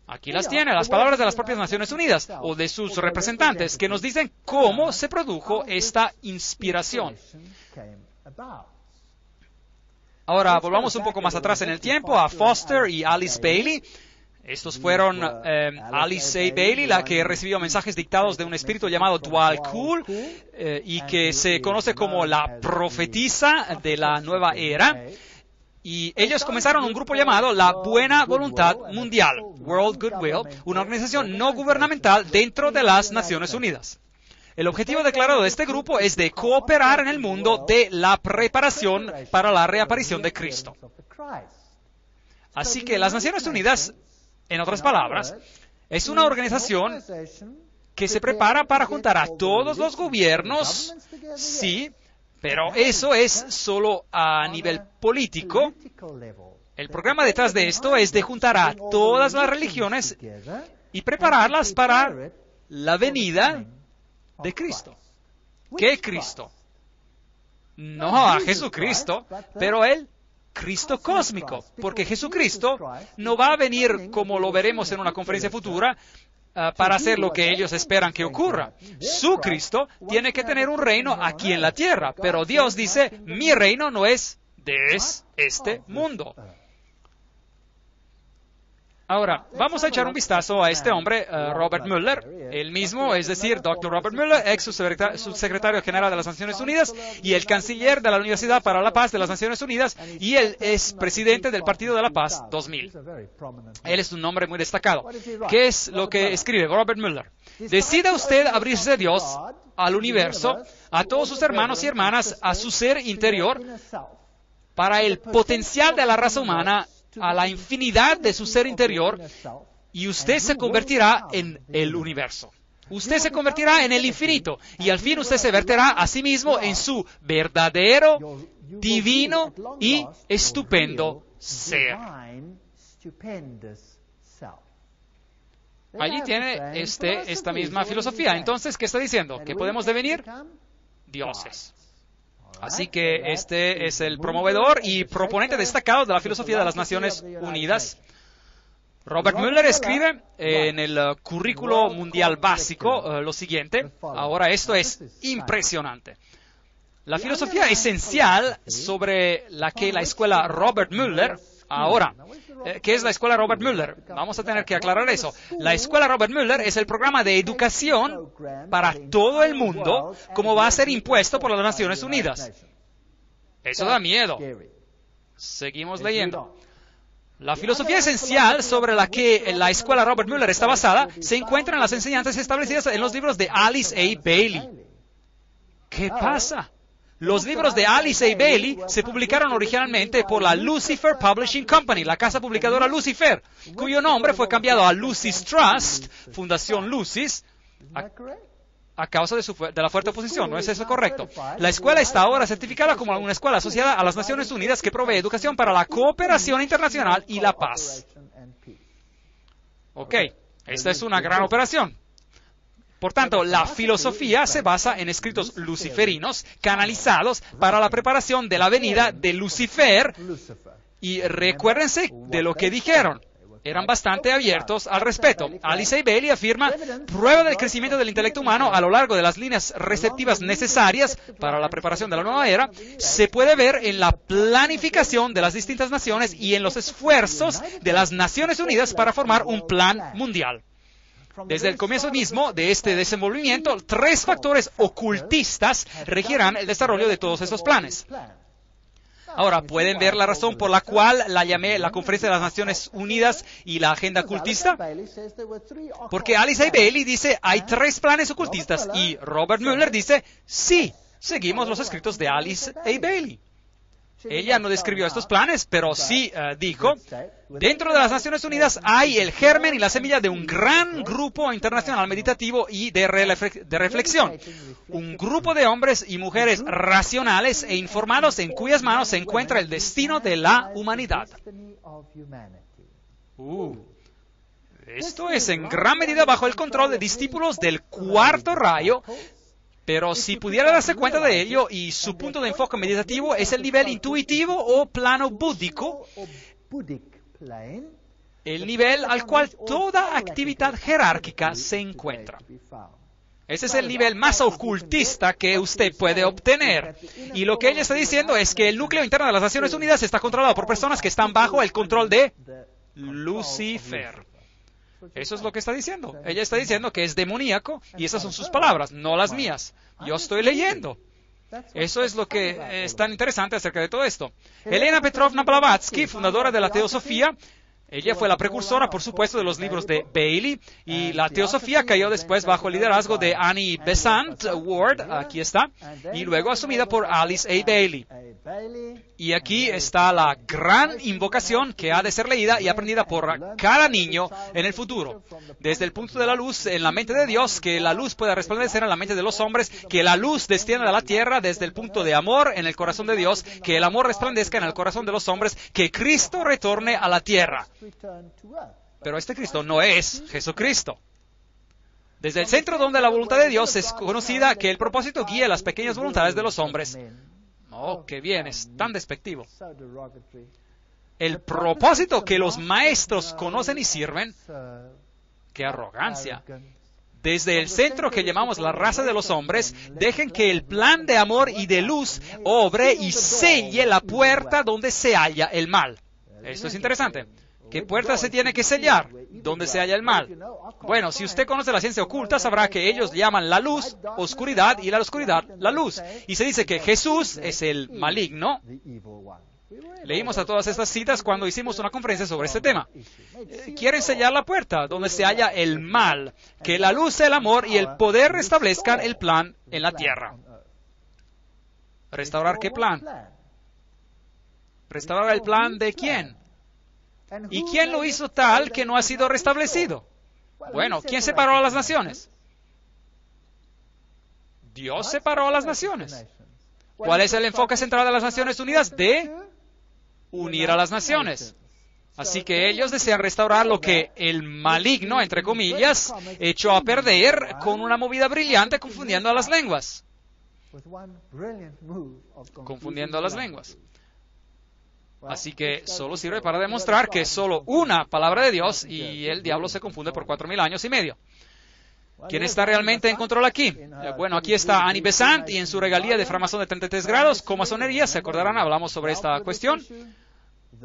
Aquí las tiene, las palabras de las propias Naciones Unidas, o de sus representantes, que nos dicen cómo se produjo esta inspiración. Ahora, volvamos un poco más atrás en el tiempo, a Foster y Alice Bailey. Estos fueron Alice A. Bailey, la que recibió mensajes dictados de un espíritu llamado Dwal Kul, y que se conoce como la profetisa de la nueva era. Y ellos comenzaron un grupo llamado la Buena Voluntad Mundial, World Goodwill, una organización no gubernamental dentro de las Naciones Unidas. El objetivo declarado de este grupo es de cooperar en el mundo de la preparación para la reaparición de Cristo. Así que las Naciones Unidas, en otras palabras, es una organización que se prepara para juntar a todos los gobiernos, sí, pero eso es solo a nivel político. El programa detrás de esto es de juntar a todas las religiones y prepararlas para la venida de Cristo. ¿Qué Cristo? No a Jesucristo, pero el Cristo cósmico, porque Jesucristo no va a venir, como lo veremos en una conferencia futura, para hacer lo que ellos esperan que ocurra. Su Cristo tiene que tener un reino aquí en la tierra, pero Dios dice, mi reino no es de este mundo. Ahora, vamos a echar un vistazo a este hombre, Robert Mueller, el mismo, es decir, Dr. Robert Mueller, ex subsecretario general de las Naciones Unidas y el canciller de la Universidad para la Paz de las Naciones Unidas, y él es presidente del Partido de la Paz 2000. Él es un nombre muy destacado. ¿Qué es lo que escribe Robert Mueller? Decida usted abrirse a Dios, al universo, a todos sus hermanos y hermanas, a su ser interior, para el potencial de la raza humana, a la infinidad de su ser interior, y usted se convertirá en el universo. Usted se convertirá en el infinito, y al fin usted se verterá a sí mismo en su verdadero, divino y estupendo ser. Allí tiene esta misma filosofía. Entonces, ¿qué está diciendo? ¿Que podemos devenir dioses? Así que este es el promovedor y proponente destacado de la filosofía de las Naciones Unidas. Robert Mueller escribe en el currículo mundial básico lo siguiente. Ahora, esto es impresionante. La filosofía esencial sobre la que la escuela Robert Mueller, ahora, ¿qué es la escuela Robert Mueller? Vamos a tener que aclarar eso. La escuela Robert Mueller es el programa de educación para todo el mundo, como va a ser impuesto por las Naciones Unidas. Eso da miedo. Seguimos leyendo. La filosofía esencial sobre la que la escuela Robert Mueller está basada se encuentra en las enseñanzas establecidas en los libros de Alice A. Bailey. ¿Qué pasa? Los libros de Alice A. Bailey se publicaron originalmente por la Lucifer Publishing Company, la casa publicadora Lucifer, cuyo nombre fue cambiado a Lucis Trust, Fundación Lucis, a causa de la fuerte oposición. ¿No es eso correcto? La escuela está ahora certificada como una escuela asociada a las Naciones Unidas que provee educación para la cooperación internacional y la paz. Ok, esta es una gran operación. Por tanto, la filosofía se basa en escritos luciferinos canalizados para la preparación de la venida de Lucifer. Y recuérdense de lo que dijeron. Eran bastante abiertos al respecto. Alice A. Bailey afirma, prueba del crecimiento del intelecto humano a lo largo de las líneas receptivas necesarias para la preparación de la nueva era, se puede ver en la planificación de las distintas naciones y en los esfuerzos de las Naciones Unidas para formar un plan mundial. Desde el comienzo mismo de este desenvolvimiento, 3 factores ocultistas regirán el desarrollo de todos estos planes. Ahora, ¿pueden ver la razón por la cual la llamé la Conferencia de las Naciones Unidas y la Agenda Ocultista? Porque Alice A. Bailey dice, hay 3 planes ocultistas, y Robert Mueller dice, sí, seguimos los escritos de Alice A. Bailey. Ella no describió estos planes, pero sí dijo, dentro de las Naciones Unidas hay el germen y la semilla de un gran grupo internacional meditativo y de reflexión. Un grupo de hombres y mujeres racionales e informados en cuyas manos se encuentra el destino de la humanidad. Esto es en gran medida bajo el control de discípulos del cuarto rayo. Pero si pudiera darse cuenta de ello, y su punto de enfoque meditativo es el nivel intuitivo o plano búdico, el nivel al cual toda actividad jerárquica se encuentra. Ese es el nivel más ocultista que usted puede obtener. Y lo que ella está diciendo es que el núcleo interno de las Naciones Unidas está controlado por personas que están bajo el control de Lucifer. Eso es lo que está diciendo. Ella está diciendo que es demoníaco, y esas son sus palabras, no las mías. Yo estoy leyendo. Eso es lo que es tan interesante acerca de todo esto. Elena Petrovna Blavatsky, fundadora de la teosofía, ella fue la precursora, por supuesto, de los libros de Bailey, y la teosofía cayó después bajo el liderazgo de Annie Besant Ward, aquí está, y luego asumida por Alice A. Bailey. Y aquí está la gran invocación que ha de ser leída y aprendida por cada niño en el futuro. Desde el punto de la luz en la mente de Dios, que la luz pueda resplandecer en la mente de los hombres, que la luz descienda a la tierra desde el punto de amor en el corazón de Dios, que el amor resplandezca en el corazón de los hombres, que Cristo retorne a la tierra. Pero este Cristo no es Jesucristo. Desde el centro donde la voluntad de Dios es conocida, que el propósito guíe las pequeñas voluntades de los hombres. Oh, qué bien, es tan despectivo. El propósito que los maestros conocen y sirven, qué arrogancia. Desde el centro que llamamos la raza de los hombres, dejen que el plan de amor y de luz obre y selle la puerta donde se halla el mal. Esto es interesante. ¿Qué puerta se tiene que sellar? ¿Dónde se halla el mal? Bueno, si usted conoce la ciencia oculta, sabrá que ellos llaman la luz oscuridad y la oscuridad la luz. Y se dice que Jesús es el maligno. Leímos a todas estas citas cuando hicimos una conferencia sobre este tema. Quieren sellar la puerta donde se halla el mal, que la luz, el amor y el poder restablezcan el plan en la tierra. ¿Restaurar qué plan? ¿Restaurar el plan de quién? ¿Y quién lo hizo tal que no ha sido restablecido? Bueno, ¿quién separó a las naciones? Dios separó a las naciones. ¿Cuál es el enfoque central de las Naciones Unidas? De unir a las naciones. Así que ellos desean restaurar lo que el maligno, entre comillas, echó a perder con una movida brillante confundiendo a las lenguas. Confundiendo a las lenguas. Así que solo sirve para demostrar que es solo una palabra de Dios y el diablo se confunde por 4.000 años y medio. ¿Quién está realmente en control aquí? Bueno, aquí está Annie Besant y en su regalía de framasón de 33 grados, comasonería, se acordarán, hablamos sobre esta cuestión.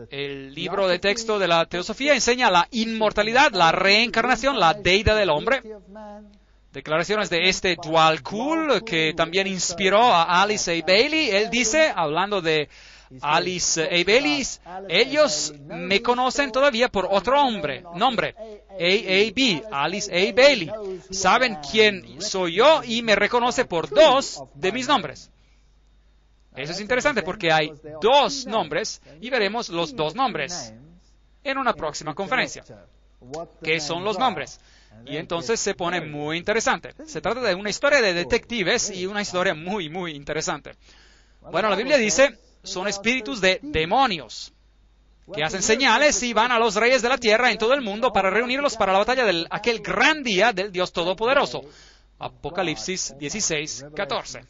El libro de texto de la teosofía enseña la inmortalidad, la reencarnación, la deidad del hombre. Declaraciones de este Dwal Kul, que también inspiró a Alice A. Bailey. Él dice, hablando de Alice A. Bailey, ellos me conocen todavía por otro nombre, AAB, Alice A. Bailey. Saben quién soy yo y me reconoce por dos de mis nombres. Eso es interesante porque hay dos nombres y veremos los dos nombres en una próxima conferencia. ¿Qué son los nombres? Y entonces se pone muy interesante. Se trata de una historia de detectives y una historia muy, muy interesante. Bueno, la Biblia dice, son espíritus de demonios que hacen señales y van a los reyes de la tierra en todo el mundo para reunirlos para la batalla de aquel gran día del Dios Todopoderoso. Apocalipsis 16:14.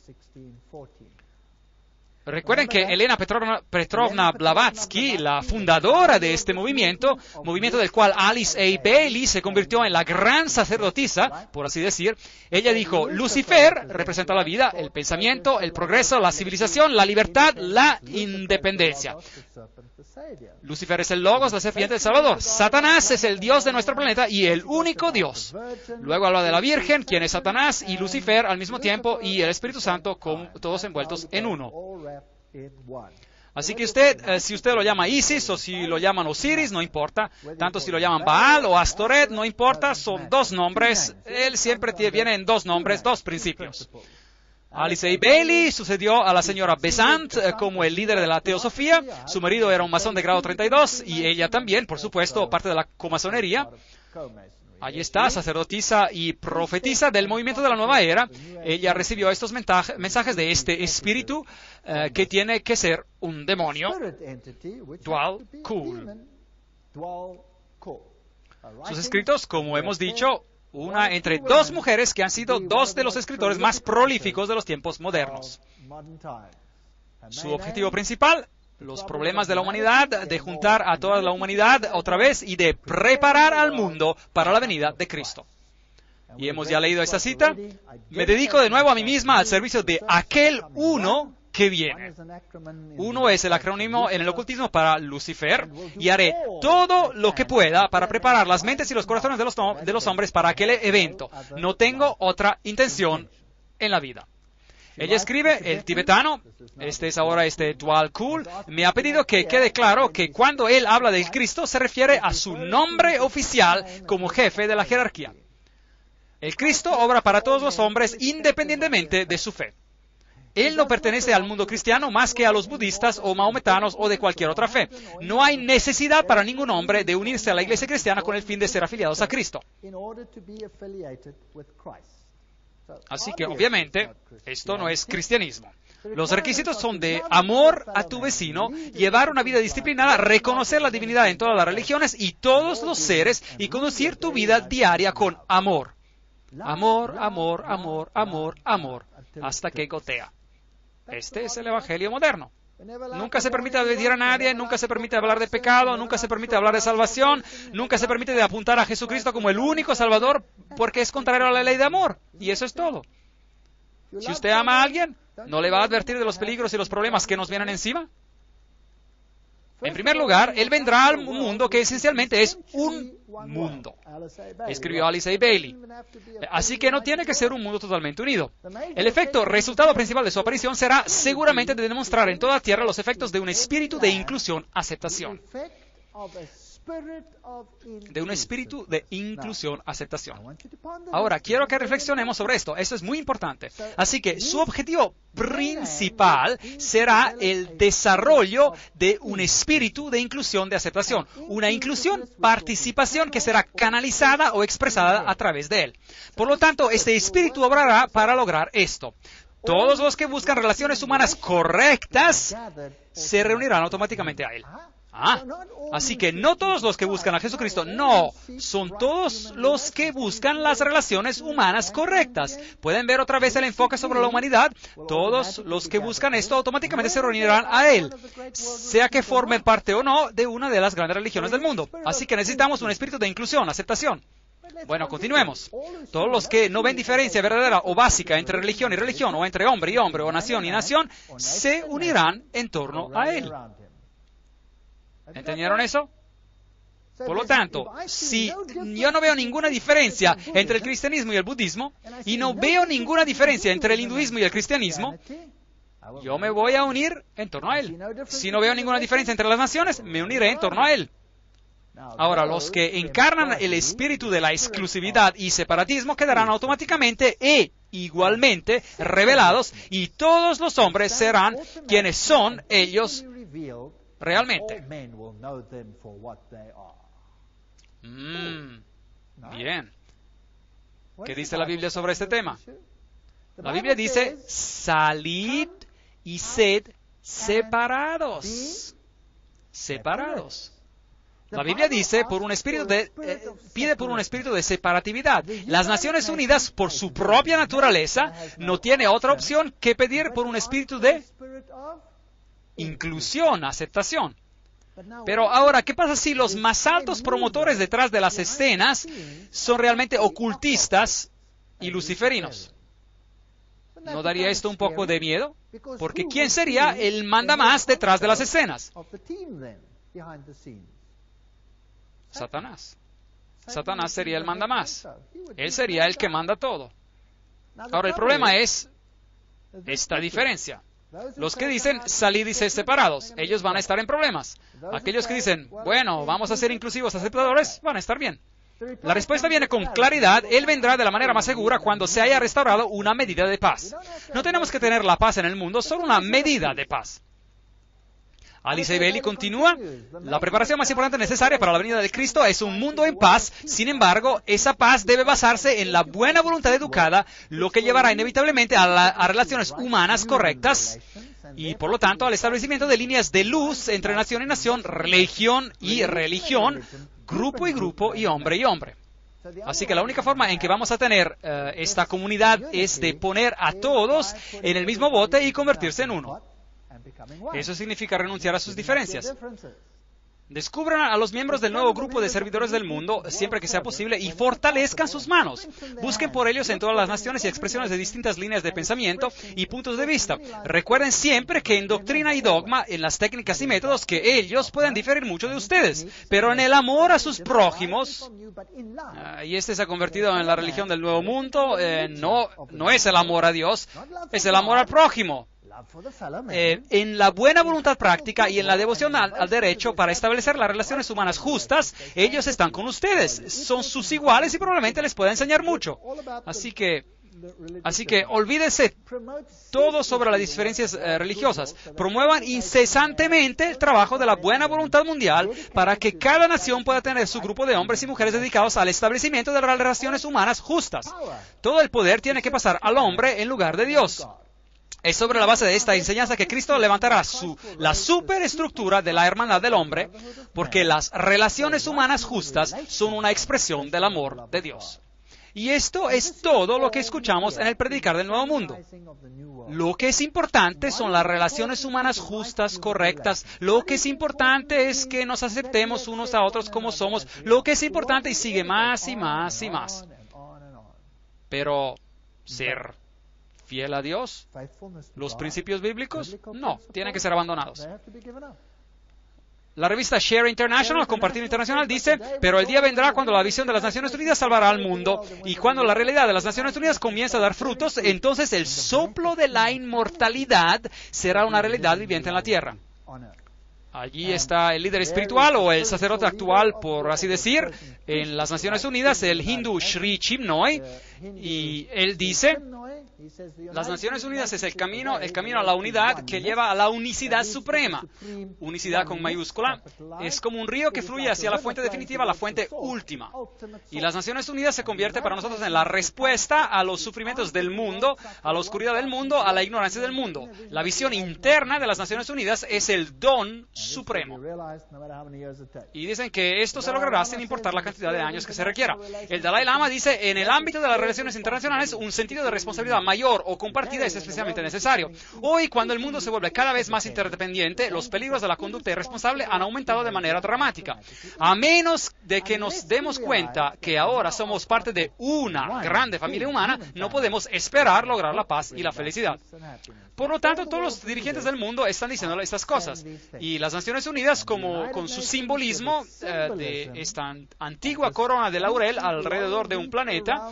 Recuerden que Elena Petrovna Blavatsky, la fundadora de este movimiento del cual Alice A. Bailey se convirtió en la gran sacerdotisa, por así decir, ella dijo, Lucifer representa la vida, el pensamiento, el progreso, la civilización, la libertad, la independencia. Lucifer es el Logos, la serpiente del Salvador. Satanás es el Dios de nuestro planeta y el único Dios. Luego habla de la Virgen, quien es Satanás y Lucifer al mismo tiempo y el Espíritu Santo, todos envueltos en uno. Así que si usted lo llama Isis o si lo llaman Osiris, no importa. Tanto si lo llaman Baal o Astoret, no importa. Son dos nombres. Él siempre viene en dos nombres, dos principios. Alice A. Bailey sucedió a la señora Besant como el líder de la teosofía. Su marido era un masón de grado 32 y ella también, por supuesto, parte de la comasonería. Allí está, sacerdotisa y profetisa del movimiento de la nueva era. Ella recibió estos mensajes de este espíritu que tiene que ser un demonio. Dwal Kul. Sus escritos, como hemos dicho, una entre dos mujeres que han sido dos de los escritores más prolíficos de los tiempos modernos. Su objetivo principal, los problemas de la humanidad, de juntar a toda la humanidad otra vez y de preparar al mundo para la venida de Cristo. Y hemos ya leído esta cita. Me dedico de nuevo a mí misma al servicio de aquel uno que viene. Uno es el acrónimo en el ocultismo para Lucifer, y haré todo lo que pueda para preparar las mentes y los corazones de los hombres para aquel evento. No tengo otra intención en la vida. Ella escribe, el tibetano, este es ahora Tual Kul, me ha pedido que quede claro que cuando él habla del Cristo se refiere a su nombre oficial como jefe de la jerarquía. El Cristo obra para todos los hombres independientemente de su fe. Él no pertenece al mundo cristiano más que a los budistas o maometanos o de cualquier otra fe. No hay necesidad para ningún hombre de unirse a la iglesia cristiana con el fin de ser afiliados a Cristo. Así que, obviamente, esto no es cristianismo. Los requisitos son de amor a tu vecino, llevar una vida disciplinada, reconocer la divinidad en todas las religiones y todos los seres y conducir tu vida diaria con amor. Amor, amor, amor, amor, amor, hasta que gotea. Este es el evangelio moderno. Nunca se permite advertir a nadie, nunca se permite hablar de pecado, nunca se permite hablar de salvación, nunca se permite de apuntar a Jesucristo como el único Salvador, porque es contrario a la ley de amor. Y eso es todo. Si usted ama a alguien, ¿no le va a advertir de los peligros y los problemas que nos vienen encima? En primer lugar, Él vendrá al mundo que esencialmente es un mundo. Escribió Alice A. Bailey. Así que no tiene que ser un mundo totalmente unido. El efecto resultado principal de su aparición será seguramente de demostrar en toda tierra los efectos de un espíritu de inclusión-aceptación. De un espíritu de inclusión-aceptación. Ahora, quiero que reflexionemos sobre esto. Esto es muy importante. Así que su objetivo principal será el desarrollo de un espíritu de inclusión de aceptación. Una inclusión-participación que será canalizada o expresada a través de él. Por lo tanto, este espíritu obrará para lograr esto. Todos los que buscan relaciones humanas correctas se reunirán automáticamente a él. Así que no todos los que buscan a Jesucristo, no, son todos los que buscan las relaciones humanas correctas. Pueden ver otra vez el enfoque sobre la humanidad. Todos los que buscan esto automáticamente se reunirán a Él, sea que formen parte o no de una de las grandes religiones del mundo. Así que necesitamos un espíritu de inclusión, aceptación. Bueno, continuemos. Todos los que no ven diferencia verdadera o básica entre religión y religión, o entre hombre y hombre, o nación y nación, se unirán en torno a Él. ¿Entendieron eso? Por lo tanto, si yo no veo ninguna diferencia entre el cristianismo y el budismo, y no veo ninguna diferencia entre el hinduismo y el cristianismo, yo me voy a unir en torno a Él. Si no veo ninguna diferencia entre las naciones, me uniré en torno a Él. Ahora, los que encarnan el espíritu de la exclusividad y separatismo quedarán automáticamente e igualmente revelados, y todos los hombres serán quienes son ellos realmente. Bien. ¿Qué dice la Biblia sobre este tema? La Biblia dice, salid y sed separados. Separados. La Biblia dice, pide por un espíritu de separatividad. Las Naciones Unidas, por su propia naturaleza, no tiene otra opción que pedir por un espíritu de inclusión, aceptación. Pero ahora, ¿qué pasa si los más altos promotores detrás de las escenas son realmente ocultistas y luciferinos? ¿No daría esto un poco de miedo? Porque ¿quién sería el mandamás detrás de las escenas? Satanás. Satanás sería el mandamás. Él sería el que manda todo. Ahora, el problema es esta diferencia. Los que dicen salid y sed separados, ellos van a estar en problemas. Aquellos que dicen, bueno, vamos a ser inclusivos, aceptadores, van a estar bien. La respuesta viene con claridad. Él vendrá de la manera más segura cuando se haya restaurado una medida de paz. No tenemos que tener la paz en el mundo, solo una medida de paz. Alice A. Bailey continúa, la preparación más importante necesaria para la venida de Cristo es un mundo en paz. Sin embargo, esa paz debe basarse en la buena voluntad educada, lo que llevará inevitablemente a relaciones humanas correctas y, por lo tanto, al establecimiento de líneas de luz entre nación y nación, religión y religión, grupo y grupo y hombre. Así que la única forma en que vamos a tener esta comunidad es de poner a todos en el mismo bote y convertirse en uno. Eso significa renunciar a sus diferencias. Descubran a los miembros del nuevo grupo de servidores del mundo, siempre que sea posible, y fortalezcan sus manos. Busquen por ellos en todas las naciones y expresiones de distintas líneas de pensamiento y puntos de vista. Recuerden siempre que en doctrina y dogma, en las técnicas y métodos, que ellos pueden diferir mucho de ustedes, pero en el amor a sus prójimos, y este se ha convertido en la religión del nuevo mundo, no es el amor a Dios, es el amor al prójimo. En la buena voluntad práctica y en la devoción al derecho para establecer las relaciones humanas justas, ellos están con ustedes, son sus iguales y probablemente les pueda enseñar mucho. Así que olvídense todo sobre las diferencias religiosas. Promuevan incesantemente el trabajo de la buena voluntad mundial para que cada nación pueda tener su grupo de hombres y mujeres dedicados al establecimiento de las relaciones humanas justas. Todo el poder tiene que pasar al hombre en lugar de Dios. Es sobre la base de esta enseñanza que Cristo levantará la superestructura de la hermandad del hombre, porque las relaciones humanas justas son una expresión del amor de Dios. Y esto es todo lo que escuchamos en el predicar del Nuevo Mundo. Lo que es importante son las relaciones humanas justas, correctas. Lo que es importante es que nos aceptemos unos a otros como somos. Lo que es importante, y sigue más y más y más. Pero ser fiel a Dios, los principios bíblicos, no, tienen que ser abandonados. La revista Share International, Compartir Internacional, dice, pero el día vendrá cuando la visión de las Naciones Unidas salvará al mundo, y cuando la realidad de las Naciones Unidas comienza a dar frutos, entonces el soplo de la inmortalidad será una realidad viviente en la tierra. Allí está el líder espiritual o el sacerdote actual, por así decir, en las Naciones Unidas, el hindú Sri Chinmoy, y él dice, las Naciones Unidas es el camino a la unidad que lleva a la unicidad suprema. Unicidad con mayúscula. Es como un río que fluye hacia la fuente definitiva, la fuente última. Y las Naciones Unidas se convierte para nosotros en la respuesta a los sufrimientos del mundo, a la oscuridad del mundo, a la ignorancia del mundo. La visión interna de las Naciones Unidas es el don supremo. Y dicen que esto se logrará sin importar la cantidad de años que se requiera. El Dalai Lama dice, en el ámbito de las relaciones internacionales, un sentido de responsabilidad mayor o compartida es especialmente necesario. Hoy, cuando el mundo se vuelve cada vez más interdependiente, los peligros de la conducta irresponsable han aumentado de manera dramática. A menos de que nos demos cuenta que ahora somos parte de una grande familia humana, no podemos esperar lograr la paz y la felicidad. Por lo tanto, todos los dirigentes del mundo están diciendo estas cosas. Y las Naciones Unidas, con su simbolismo de esta antigua corona de laurel alrededor de un planeta,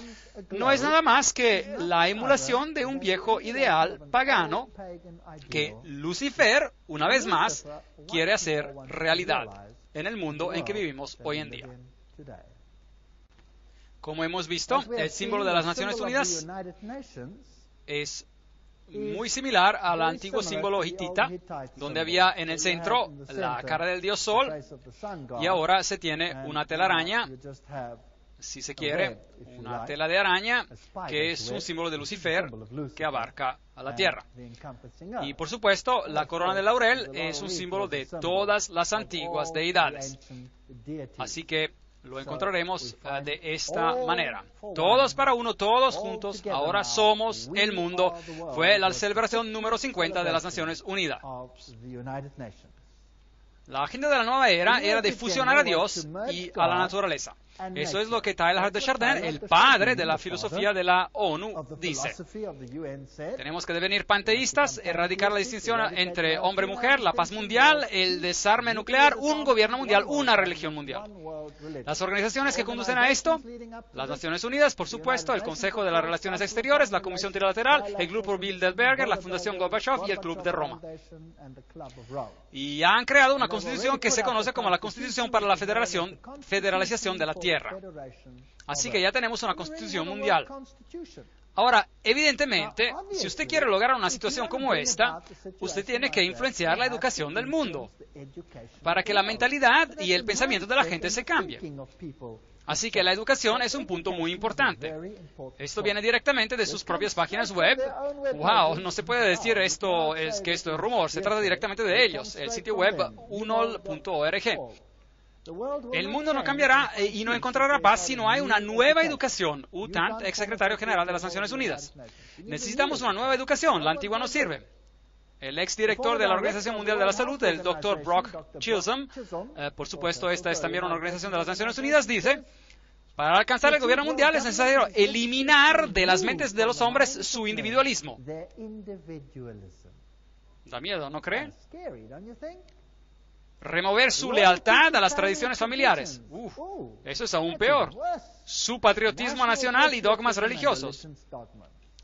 no es nada más que la emulación de un viejo ideal pagano que Lucifer, una vez más, quiere hacer realidad en el mundo en que vivimos hoy en día. Como hemos visto, el símbolo de las Naciones Unidas es muy similar al antiguo símbolo hitita, donde había en el centro la cara del dios Sol, y ahora se tiene una telaraña, si se quiere, una tela de araña, que es un símbolo de Lucifer que abarca a la tierra. Y por supuesto, la corona de laurel es un símbolo de todas las antiguas deidades. Así que lo encontraremos de esta manera. Todos para uno, todos juntos, ahora somos el mundo. Fue la celebración número 50 de las Naciones Unidas. La agenda de la nueva era de fusionar a Dios y a la naturaleza. Eso es lo que Teilhard de Chardin, el padre de la filosofía de la ONU, dice. Tenemos que devenir panteístas, erradicar la distinción entre hombre y mujer, la paz mundial, el desarme nuclear, un gobierno mundial, una religión mundial. Las organizaciones que conducen a esto, las Naciones Unidas, por supuesto, el Consejo de las Relaciones Exteriores, la Comisión Trilateral, el Grupo Bilderberger, la Fundación Gorbachev y el Club de Roma. Y han creado una constitución que se conoce como la Constitución para la Federalización de la Tierra. Así que ya tenemos una constitución mundial. Ahora, evidentemente, si usted quiere lograr una situación como esta, usted tiene que influenciar la educación del mundo para que la mentalidad y el pensamiento de la gente se cambie. Así que la educación es un punto muy importante. Esto viene directamente de sus propias páginas web. ¡Wow! No se puede decir que esto es rumor. Se trata directamente de ellos. El sitio web unol.org. El mundo no cambiará y no encontrará paz si no hay una nueva educación. U Thant, ex secretario general de las Naciones Unidas. Necesitamos una nueva educación. La antigua no sirve. El exdirector de la Organización Mundial de la Salud, el Dr. Brock Chisholm, por supuesto esta es también una organización de las Naciones Unidas, dice: para alcanzar el gobierno mundial es necesario eliminar de las mentes de los hombres su individualismo. Da miedo, ¿no cree? Remover su lealtad a las tradiciones familiares. Eso es aún peor. Su patriotismo nacional y dogmas religiosos.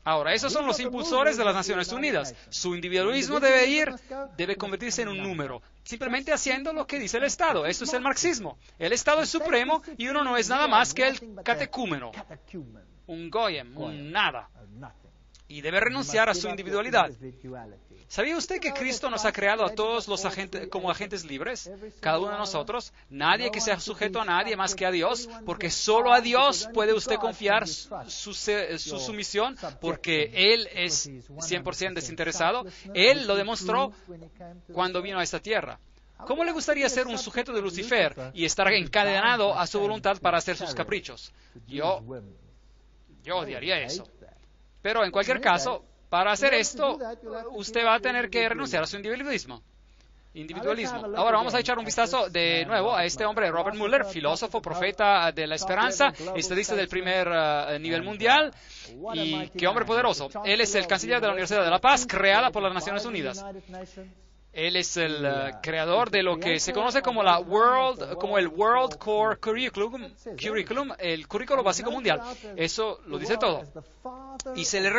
Ahora, esos son los impulsores de las Naciones Unidas. Su individualismo debe convertirse en un número, simplemente haciendo lo que dice el Estado. Eso es el marxismo. El Estado es supremo y uno no es nada más que el catecúmeno, un goyim, un nada. Y debe renunciar a su individualidad. ¿Sabía usted que Cristo nos ha creado a todos los agentes como agentes libres? Cada uno de nosotros. Nadie que sea sujeto a nadie más que a Dios, porque solo a Dios puede usted confiar su sumisión, porque Él es 100% desinteresado. Él lo demostró cuando vino a esta tierra. ¿Cómo le gustaría ser un sujeto de Lucifer y estar encadenado a su voluntad para hacer sus caprichos? Yo odiaría eso. Pero en cualquier caso, para hacer esto, usted va a tener que renunciar a su individualismo. Ahora vamos a echar un vistazo de nuevo a este hombre, Robert Mueller, filósofo, profeta de la esperanza, estadista del primer nivel mundial, y qué hombre poderoso. Él es el canciller de la Universidad de La Paz, creada por las Naciones Unidas. Él es el creador de lo que se conoce como el World Core Curriculum, el currículo básico mundial. Eso lo dice todo. Y se le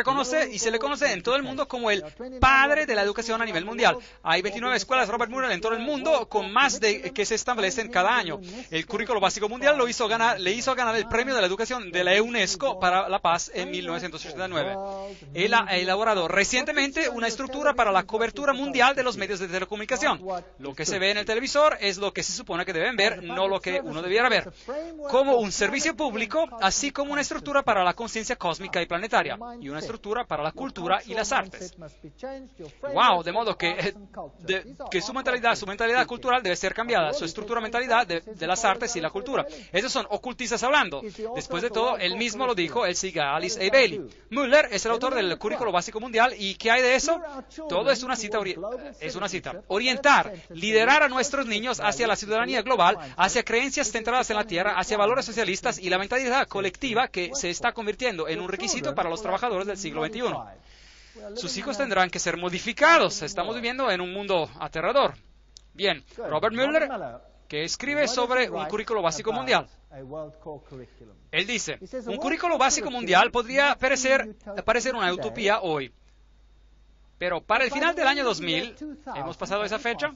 conoce en todo el mundo como el padre de la educación a nivel mundial. Hay 29 escuelas Robert Mueller en todo el mundo, con más de que se establecen cada año. El currículo básico mundial le hizo ganar el premio de la educación de la UNESCO para la paz en 1989. Él ha elaborado recientemente una estructura para la cobertura mundial de los medios de telecomunicación. Lo que se ve en el televisor es lo que se supone que deben ver, no lo que uno debiera ver. Como un servicio público, así como una estructura para la conciencia cósmica y planetaria, y una estructura para la cultura y las artes. ¡Wow! De modo que su mentalidad cultural debe ser cambiada, su estructura mentalidad de las artes y la cultura. Esos son ocultistas hablando. Después de todo, él mismo lo dijo, él sigue a Alice A. Bailey. Mueller es el autor del currículo básico mundial, ¿y qué hay de eso? Todo es una cita. Orientar, liderar a nuestros niños hacia la ciudadanía global, hacia creencias centradas en la tierra, hacia valores socialistas y la mentalidad colectiva que se está convirtiendo en un requisito para los trabajadores del siglo XXI. Sus hijos tendrán que ser modificados. Estamos viviendo en un mundo aterrador. Bien, Robert Mueller, que escribe sobre un currículo básico mundial. Él dice, un currículo básico mundial podría parecer una utopía hoy. Pero para el final del año 2000, ¿hemos pasado esa fecha?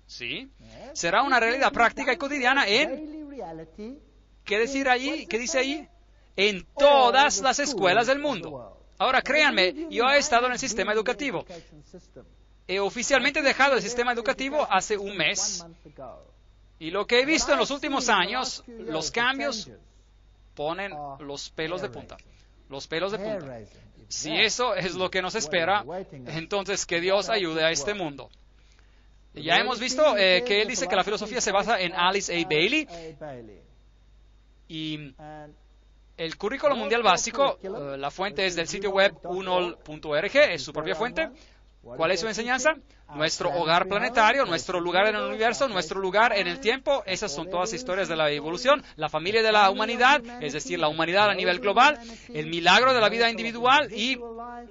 Sí. Será una realidad práctica y cotidiana ¿qué dice ahí? En todas las escuelas del mundo. Ahora, créanme, yo he estado en el sistema educativo. He oficialmente dejado el sistema educativo hace un mes. Y lo que he visto en los últimos años, los cambios ponen los pelos de punta. Los pelos de punta. Si eso es lo que nos espera, entonces que Dios ayude a este mundo. Ya hemos visto que él dice que la filosofía se basa en Alice A. Bailey. Y el currículo mundial básico, la fuente es del sitio web unol.org, es su propia fuente. ¿Cuál es su enseñanza? Nuestro hogar planetario, nuestro lugar en el universo, nuestro lugar en el tiempo. Esas son todas historias de la evolución. La familia de la humanidad, es decir, la humanidad a nivel global, el milagro de la vida individual y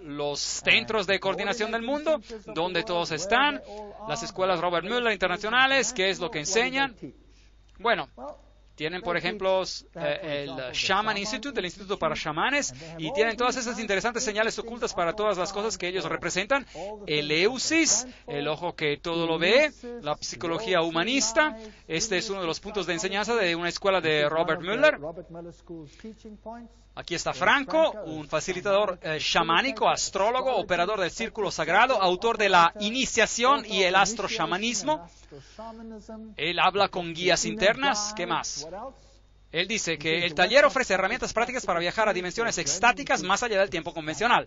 los centros de coordinación del mundo, donde todos están, las escuelas Robert Mueller internacionales, qué es lo que enseñan. Bueno, tienen, por ejemplo, el Shaman Institute, el Instituto para Chamanes, y tienen todas esas interesantes señales ocultas para todas las cosas que ellos representan. El Eusis, el ojo que todo lo ve, la psicología humanista. Este es uno de los puntos de enseñanza de una escuela de Robert Mueller. Aquí está Franco, un facilitador chamánico, astrólogo, operador del círculo sagrado, autor de la iniciación y el astrochamanismo. Él habla con guías internas. ¿Qué más? Él dice que el taller ofrece herramientas prácticas para viajar a dimensiones extáticas más allá del tiempo convencional.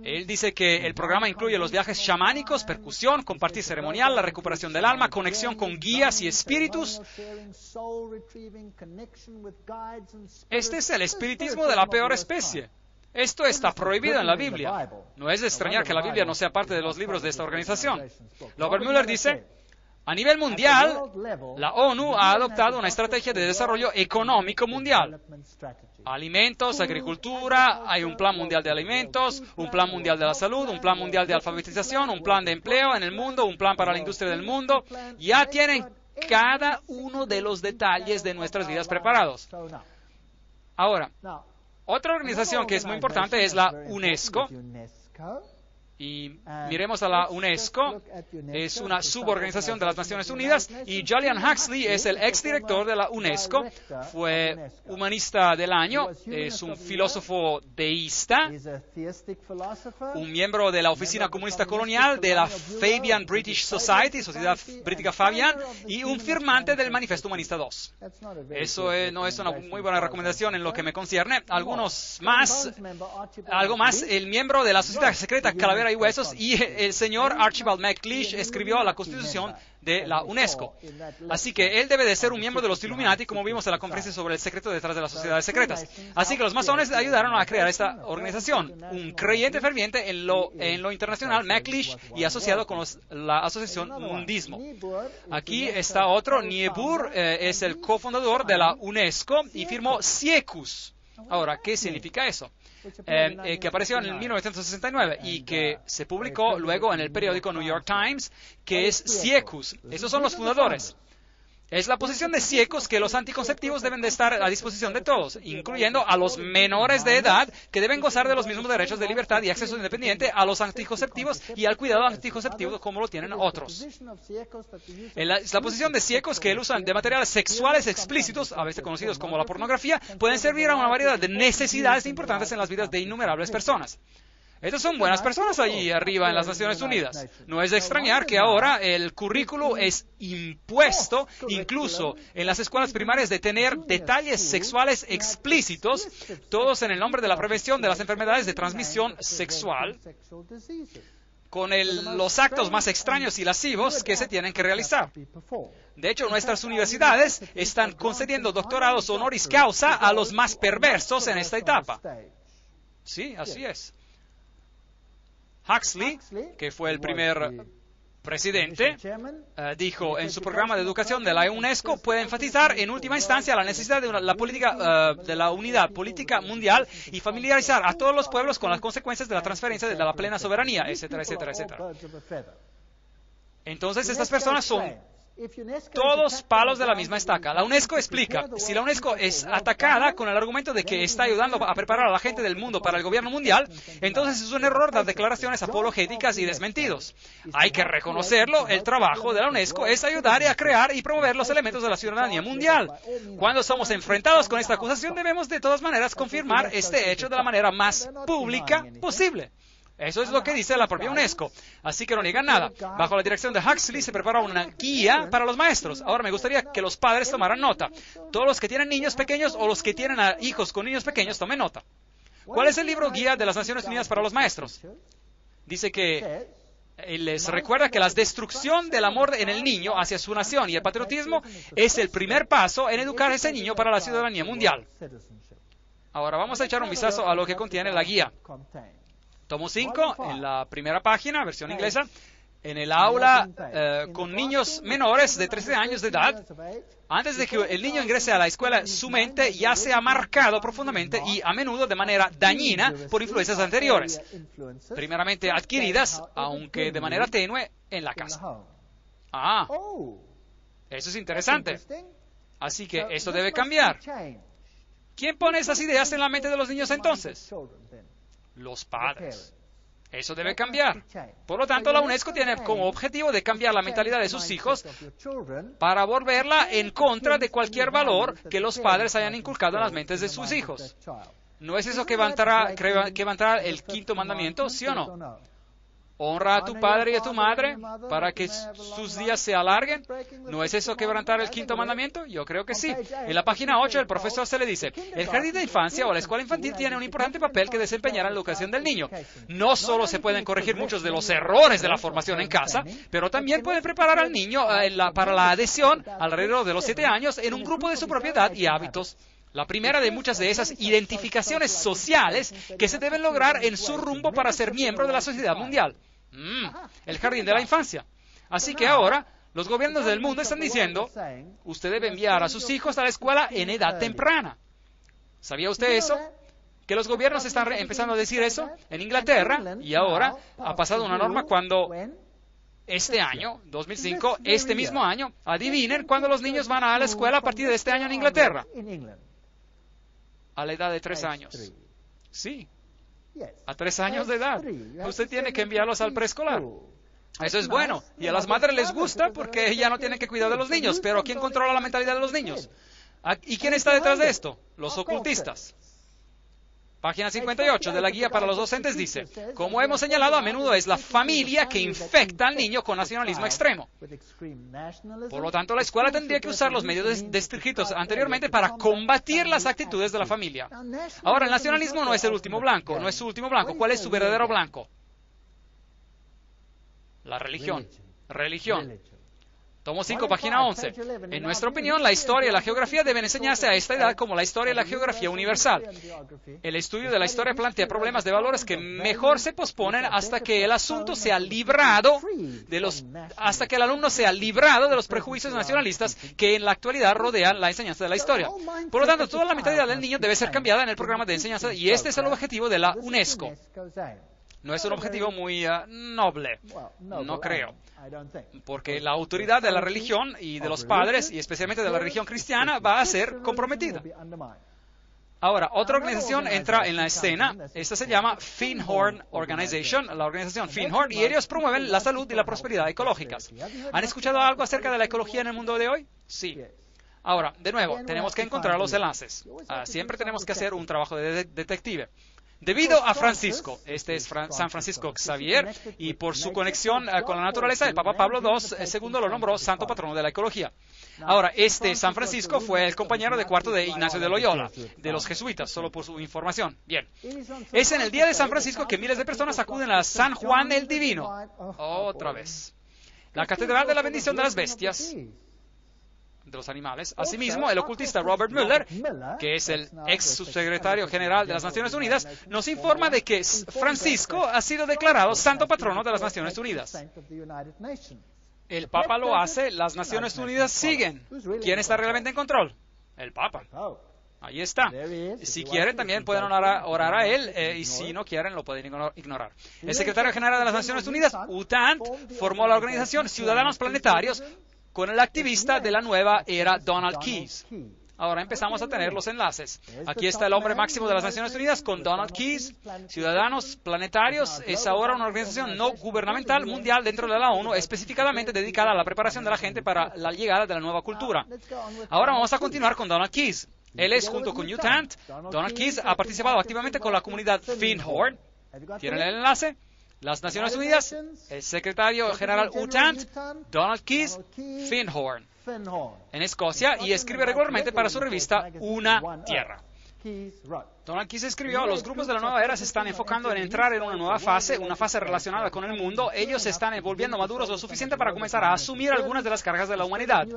Él dice que el programa incluye los viajes chamánicos, percusión, compartir ceremonial, la recuperación del alma, conexión con guías y espíritus. Este es el espiritismo de la peor especie. Esto está prohibido en la Biblia. No es de extrañar que la Biblia no sea parte de los libros de esta organización. Robert Mueller dice, a nivel mundial, la ONU ha adoptado una estrategia de desarrollo económico mundial. Alimentos, agricultura, hay un plan mundial de alimentos, un plan mundial de la salud, un plan mundial de alfabetización, un plan de empleo en el mundo, un plan para la industria del mundo. Ya tienen cada uno de los detalles de nuestras vidas preparados. Ahora, otra organización que es muy importante es la UNESCO. Y miremos a la UNESCO, es una suborganización de las Naciones Unidas, y Julian Huxley es el exdirector de la UNESCO, fue humanista del año, es un filósofo deísta, un miembro de la Oficina Comunista Colonial de la Fabian British Society, Sociedad Brítica Fabian, y un firmante del Manifiesto Humanista II. Eso no es una muy buena recomendación en lo que me concierne. Algo más, el miembro de la Sociedad Secreta Calavera y Huesos, y el señor Archibald MacLeish escribió la Constitución de la UNESCO. Así que él debe de ser un miembro de los Illuminati, como vimos en la conferencia sobre el secreto detrás de las sociedades secretas. Así que los masones ayudaron a crear esta organización. Un creyente ferviente en lo internacional, MacLeish, y asociado con la asociación Mundismo. Aquí está otro, Niebuhr, es el cofundador de la UNESCO y firmó Siecus. Ahora, ¿qué significa eso? Que apareció en 1969 y que se publicó luego en el periódico New York Times, que es Siecus. Esos son los fundadores. Es la posición de Siecus que los anticonceptivos deben de estar a disposición de todos, incluyendo a los menores de edad, que deben gozar de los mismos derechos de libertad y acceso independiente a los anticonceptivos y al cuidado anticonceptivo como lo tienen otros. Es la posición de Siecus que el uso de materiales sexuales explícitos, a veces conocidos como la pornografía, pueden servir a una variedad de necesidades importantes en las vidas de innumerables personas. Estas son buenas personas allí arriba en las Naciones Unidas. No es de extrañar que ahora el currículo es impuesto, incluso en las escuelas primarias, de tener detalles sexuales explícitos, todos en el nombre de la prevención de las enfermedades de transmisión sexual, con los actos más extraños y lascivos que se tienen que realizar. De hecho, nuestras universidades están concediendo doctorados honoris causa a los más perversos en esta etapa. Sí, así es. Huxley, que fue el primer presidente, dijo en su programa de educación de la UNESCO, puede enfatizar en última instancia la necesidad de la política de la unidad política mundial y familiarizar a todos los pueblos con las consecuencias de la transferencia de la plena soberanía, etcétera, etcétera, etcétera. Entonces, estas personas son todos palos de la misma estaca. La UNESCO explica, si la UNESCO es atacada con el argumento de que está ayudando a preparar a la gente del mundo para el gobierno mundial, entonces es un error dar declaraciones apologéticas y desmentidos. Hay que reconocerlo, el trabajo de la UNESCO es ayudar a crear y promover los elementos de la ciudadanía mundial. Cuando somos enfrentados con esta acusación, debemos de todas maneras confirmar este hecho de la manera más pública posible. Eso es lo que dice la propia UNESCO. Así que no niegan nada. Bajo la dirección de Huxley se prepara una guía para los maestros. Ahora me gustaría que los padres tomaran nota. Todos los que tienen niños pequeños o los que tienen hijos con niños pequeños, tomen nota. ¿Cuál es el libro guía de las Naciones Unidas para los maestros? Dice que les recuerda que la destrucción del amor en el niño hacia su nación y el patriotismo es el primer paso en educar a ese niño para la ciudadanía mundial. Ahora vamos a echar un vistazo a lo que contiene la guía. Tomo 5, en la primera página, versión inglesa, en el aula con niños menores de 13 años de edad. Antes de que el niño ingrese a la escuela, su mente ya se ha marcado profundamente y a menudo de manera dañina por influencias anteriores, primeramente adquiridas, aunque de manera tenue, en la casa. Ah, eso es interesante. Así que esto debe cambiar. ¿Quién pone esas ideas en la mente de los niños entonces? Los padres. Eso debe cambiar. Por lo tanto, la UNESCO tiene como objetivo de cambiar la mentalidad de sus hijos para volverla en contra de cualquier valor que los padres hayan inculcado en las mentes de sus hijos. ¿No es eso que va a entrar el quinto mandamiento, sí o no? Honra a tu padre y a tu madre para que sus días se alarguen. ¿No es eso quebrantar el quinto mandamiento? Yo creo que sí. En la página 8 el profesor se le dice, el jardín de infancia o la escuela infantil tiene un importante papel que desempeñar en la educación del niño. No solo se pueden corregir muchos de los errores de la formación en casa, pero también pueden preparar al niño para la adhesión alrededor de los 7 años en un grupo de su propiedad y hábitos. La primera de muchas de esas identificaciones sociales que se deben lograr en su rumbo para ser miembro de la sociedad mundial. El jardín de la infancia. Así que ahora, los gobiernos del mundo están diciendo, usted debe enviar a sus hijos a la escuela en edad temprana. ¿Sabía usted eso? Que los gobiernos están empezando a decir eso en Inglaterra, y ahora ha pasado una norma cuando este año, 2005, este mismo año, adivinen cuándo los niños van a la escuela a partir de este año en Inglaterra. A la edad de 3 años. Sí, a 3 años de edad. Usted tiene que enviarlos al preescolar. Eso es bueno. Y a las madres les gusta porque ya no tienen que cuidar de los niños. Pero ¿quién controla la mentalidad de los niños? ¿Y quién está detrás de esto? Los ocultistas. Página 58 de la guía para los docentes dice, como hemos señalado, a menudo es la familia que infecta al niño con nacionalismo extremo. Por lo tanto, la escuela tendría que usar los medios descritos anteriormente para combatir las actitudes de la familia. Ahora, el nacionalismo no es el último blanco, no es su último blanco. ¿Cuál es su verdadero blanco? La religión. Religión. Tomo 5, página 11. En nuestra opinión, la historia y la geografía deben enseñarse a esta edad como la historia y la geografía universal. El estudio de la historia plantea problemas de valores que mejor se posponen hasta que el asunto sea librado hasta que el alumno sea librado de los prejuicios nacionalistas que en la actualidad rodean la enseñanza de la historia. Por lo tanto, toda la mentalidad del niño debe ser cambiada en el programa de enseñanza y este es el objetivo de la UNESCO. No es un objetivo muy noble, no creo, porque la autoridad de la religión y de los padres, y especialmente de la religión cristiana, va a ser comprometida. Ahora, otra organización entra en la escena, esta se llama Findhorn Organization, la organización Findhorn, y ellos promueven la salud y la prosperidad ecológicas. ¿Han escuchado algo acerca de la ecología en el mundo de hoy? Sí. Ahora, de nuevo, tenemos que encontrar los enlaces. Siempre tenemos que hacer un trabajo de detective. Debido a Francisco, este es San Francisco Xavier, y por su conexión con la naturaleza, el Papa Pablo II lo nombró santo patrono de la ecología. Ahora, este San Francisco fue el compañero de cuarto de Ignacio de Loyola, de los jesuitas, solo por su información. Bien, es en el día de San Francisco que miles de personas acuden a San Juan el Divino. Otra vez. La Catedral de la Bendición de las Bestias, de los animales. Asimismo, el ocultista Robert Mueller, que es el ex subsecretario general de las Naciones Unidas, nos informa de que Francisco ha sido declarado santo patrono de las Naciones Unidas. El Papa lo hace, las Naciones Unidas siguen. ¿Quién está realmente en control? El Papa. Ahí está. Si quieren, también pueden orar a él, y si no quieren, lo pueden ignorar. El secretario general de las Naciones Unidas, UTAN, formó la organización Ciudadanos Planetarios con el activista de la nueva era Donald Keyes. Ahora empezamos a tener los enlaces. Aquí está el hombre máximo de las Naciones Unidas con Donald Keyes. Ciudadanos Planetarios es ahora una organización no gubernamental mundial dentro de la ONU, específicamente dedicada a la preparación de la gente para la llegada de la nueva cultura. Ahora vamos a continuar con Donald Keyes. Él es, junto con UTANT, Donald Keyes ha participado activamente con la comunidad Findhorn. ¿Tienen el enlace? Las Naciones Unidas, el secretario general UTANT, Donald Keyes, Findhorn, en Escocia, y escribe regularmente para su revista Una Tierra. Donald Keyes escribió, los grupos de la nueva era se están enfocando en entrar en una nueva fase, una fase relacionada con el mundo. Ellos se están volviendo maduros lo suficiente para comenzar a asumir algunas de las cargas de la humanidad.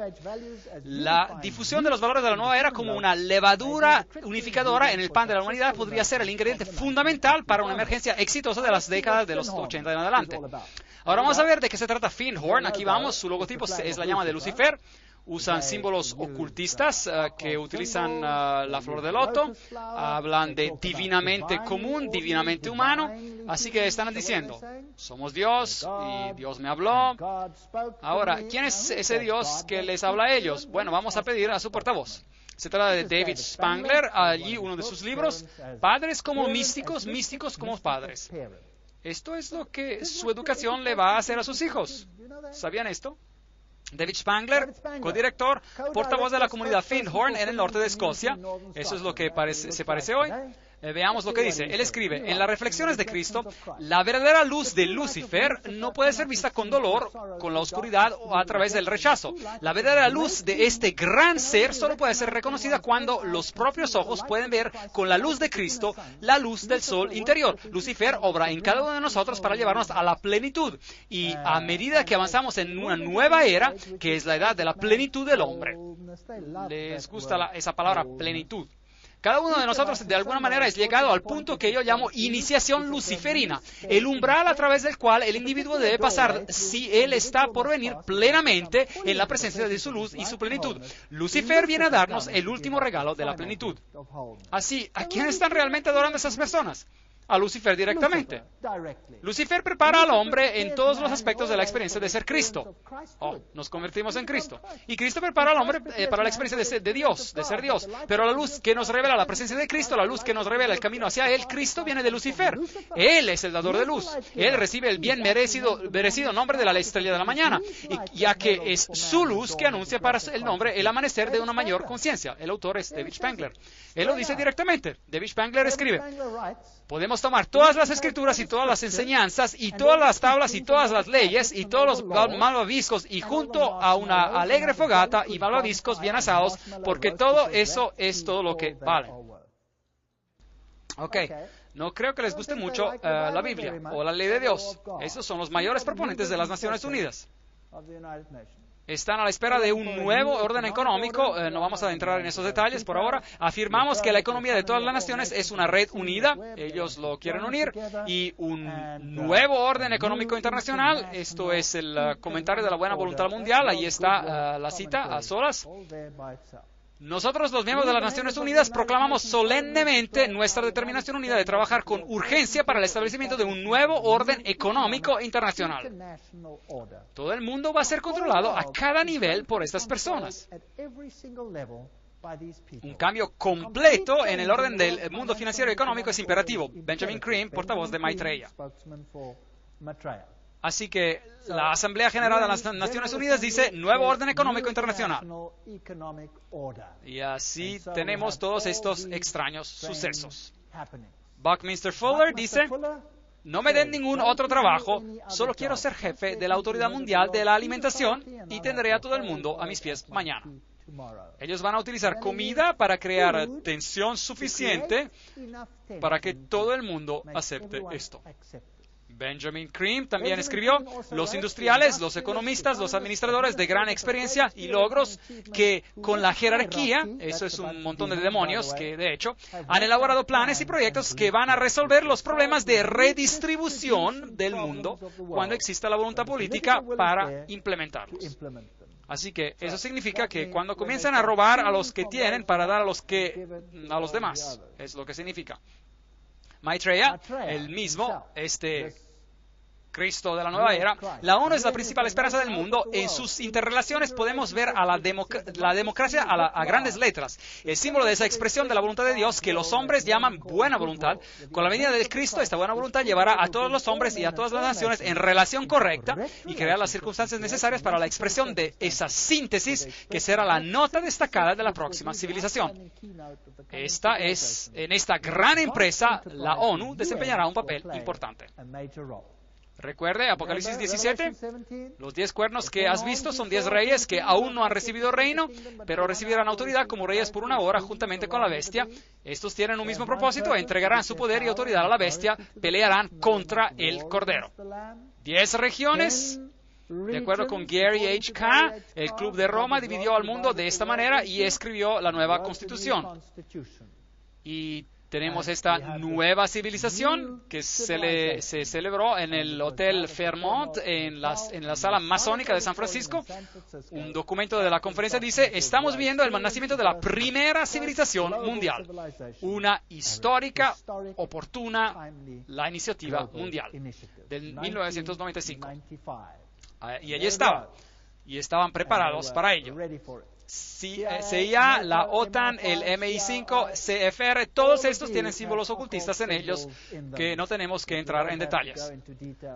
La difusión de los valores de la nueva era como una levadura unificadora en el pan de la humanidad podría ser el ingrediente fundamental para una emergencia exitosa de las décadas de los 80 en adelante. Ahora vamos a ver de qué se trata Findhorn. Aquí vamos, su logotipo es la llama de Lucifer. Usan símbolos ocultistas que utilizan la flor de loto, hablan de divinamente común, divinamente humano, así que están diciendo, somos Dios y Dios me habló. Ahora, ¿quién es ese Dios que les habla a ellos? Bueno, vamos a pedir a su portavoz. Se trata de David Spangler, allí uno de sus libros, Padres como místicos, místicos como padres. Esto es lo que su educación le va a hacer a sus hijos. ¿Sabían esto? David Spangler, codirector, portavoz de la comunidad Findhorn en el norte de Escocia. Eso es lo que se parece hoy. Veamos lo que dice. Él escribe, en las reflexiones de Cristo, la verdadera luz de Lucifer no puede ser vista con dolor, con la oscuridad o a través del rechazo. La verdadera luz de este gran ser solo puede ser reconocida cuando los propios ojos pueden ver con la luz de Cristo la luz del sol interior. Lucifer obra en cada uno de nosotros para llevarnos a la plenitud. Y a medida que avanzamos en una nueva era, que es la edad de la plenitud del hombre. ¿Les gusta esa palabra plenitud? Cada uno de nosotros de alguna manera es llegado al punto que yo llamo iniciación luciferina, el umbral a través del cual el individuo debe pasar si él está por venir plenamente en la presencia de su luz y su plenitud. Lucifer viene a darnos el último regalo de la plenitud. Así, ¿a quién están realmente adorando esas personas? A Lucifer directamente. Lucifer prepara al hombre en todos los aspectos de la experiencia de ser Cristo. Nos convertimos en Cristo. Y Cristo prepara al hombre para la experiencia de Dios, de ser Dios. Pero la luz que nos revela la presencia de Cristo, la luz que nos revela el camino hacia Él, Cristo viene de Lucifer. Él es el dador de luz. Él recibe el bien merecido nombre de la estrella de la mañana, ya que es su luz que anuncia para el nombre el amanecer de una mayor conciencia. El autor es David Spangler. Él lo dice directamente. David Spangler escribe: podemos tomar todas las escrituras y todas las enseñanzas y todas las tablas y todas las leyes y todos los malvaviscos y junto a una alegre fogata y malvaviscos bien asados, porque todo eso es todo lo que vale. Ok, no creo que les guste mucho la Biblia o la ley de Dios. Esos son los mayores proponentes de las Naciones Unidas. Están a la espera de un nuevo orden económico. No vamos a entrar en esos detalles por ahora. Afirmamos que la economía de todas las naciones es una red unida. Ellos lo quieren unir. Y un nuevo orden económico internacional. Esto es el comentario de la buena voluntad mundial. Ahí está la cita a solas. Nosotros, los miembros de las Naciones Unidas, proclamamos solemnemente nuestra determinación unida de trabajar con urgencia para el establecimiento de un nuevo orden económico internacional. Todo el mundo va a ser controlado a cada nivel por estas personas. Un cambio completo en el orden del mundo financiero y económico es imperativo. Benjamin Creme, portavoz de Maitreya. Así que la Asamblea General de las Naciones Unidas dice nuevo orden económico internacional. Y así tenemos todos estos extraños sucesos. Buckminster Fuller dice: no me den ningún otro trabajo, solo quiero ser jefe de la Autoridad Mundial de la Alimentación y tendré a todo el mundo a mis pies mañana. Ellos van a utilizar comida para crear tensión suficiente para que todo el mundo acepte esto. Benjamin Creme también escribió: los industriales, los economistas, los administradores de gran experiencia y logros que con la jerarquía, eso es un montón de demonios que de hecho han elaborado planes y proyectos que van a resolver los problemas de redistribución del mundo cuando exista la voluntad política para implementarlos. Así que eso significa que cuando comienzan a robar a los que tienen para dar a los demás, es lo que significa. Maitreya, el mismo, Cristo de la nueva era, la ONU es la principal esperanza del mundo. En sus interrelaciones podemos ver a la democracia a grandes letras, el símbolo de esa expresión de la voluntad de Dios que los hombres llaman buena voluntad. Con la venida de Cristo, esta buena voluntad llevará a todos los hombres y a todas las naciones en relación correcta y creará las circunstancias necesarias para la expresión de esa síntesis que será la nota destacada de la próxima civilización. En esta gran empresa, la ONU desempeñará un papel importante. Recuerde, Apocalipsis 17, los 10 cuernos que has visto son 10 reyes que aún no han recibido reino, pero recibirán autoridad como reyes por una hora juntamente con la bestia. Estos tienen un mismo propósito: entregarán su poder y autoridad a la bestia, pelearán contra el Cordero. 10 regiones. De acuerdo con Gary H. K., el Club de Roma dividió al mundo de esta manera y escribió la nueva Constitución. Y tenemos esta nueva civilización que se celebró en el Hotel Fairmont, en la sala masónica de San Francisco. Un documento de la conferencia dice: estamos viendo el nacimiento de la primera civilización mundial. Una histórica, oportuna, la iniciativa mundial del 1995. Y allí estaban. Y estaban preparados para ello. CIA, la OTAN, el MI5, CFR, todos estos tienen símbolos ocultistas en ellos que no tenemos que entrar en detalles.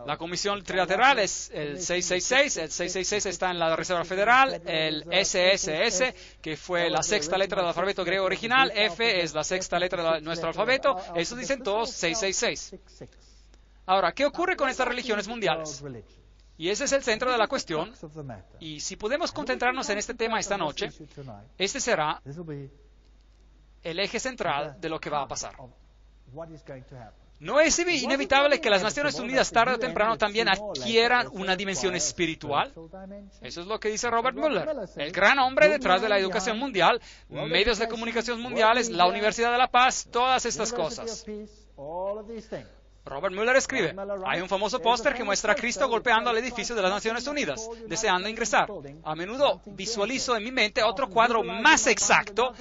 La Comisión Trilateral es el 666, el 666 está en la Reserva Federal, el SSS, que fue la sexta letra del alfabeto griego original, F es la sexta letra de nuestro alfabeto, esos dicen todos 666. Ahora, ¿qué ocurre con estas religiones mundiales? Y ese es el centro de la cuestión. Y si podemos concentrarnos en este tema esta noche, este será el eje central de lo que va a pasar. ¿No es inevitable que las Naciones Unidas tarde o temprano también adquieran una dimensión espiritual? Eso es lo que dice Robert Mueller, el gran hombre detrás de la educación mundial, medios de comunicación mundiales, la Universidad de la Paz, todas estas cosas. Robert Mueller escribe, hay un famoso póster que muestra a Cristo golpeando al edificio de las Naciones Unidas, deseando ingresar. A menudo visualizo en mi mente otro cuadro más exacto,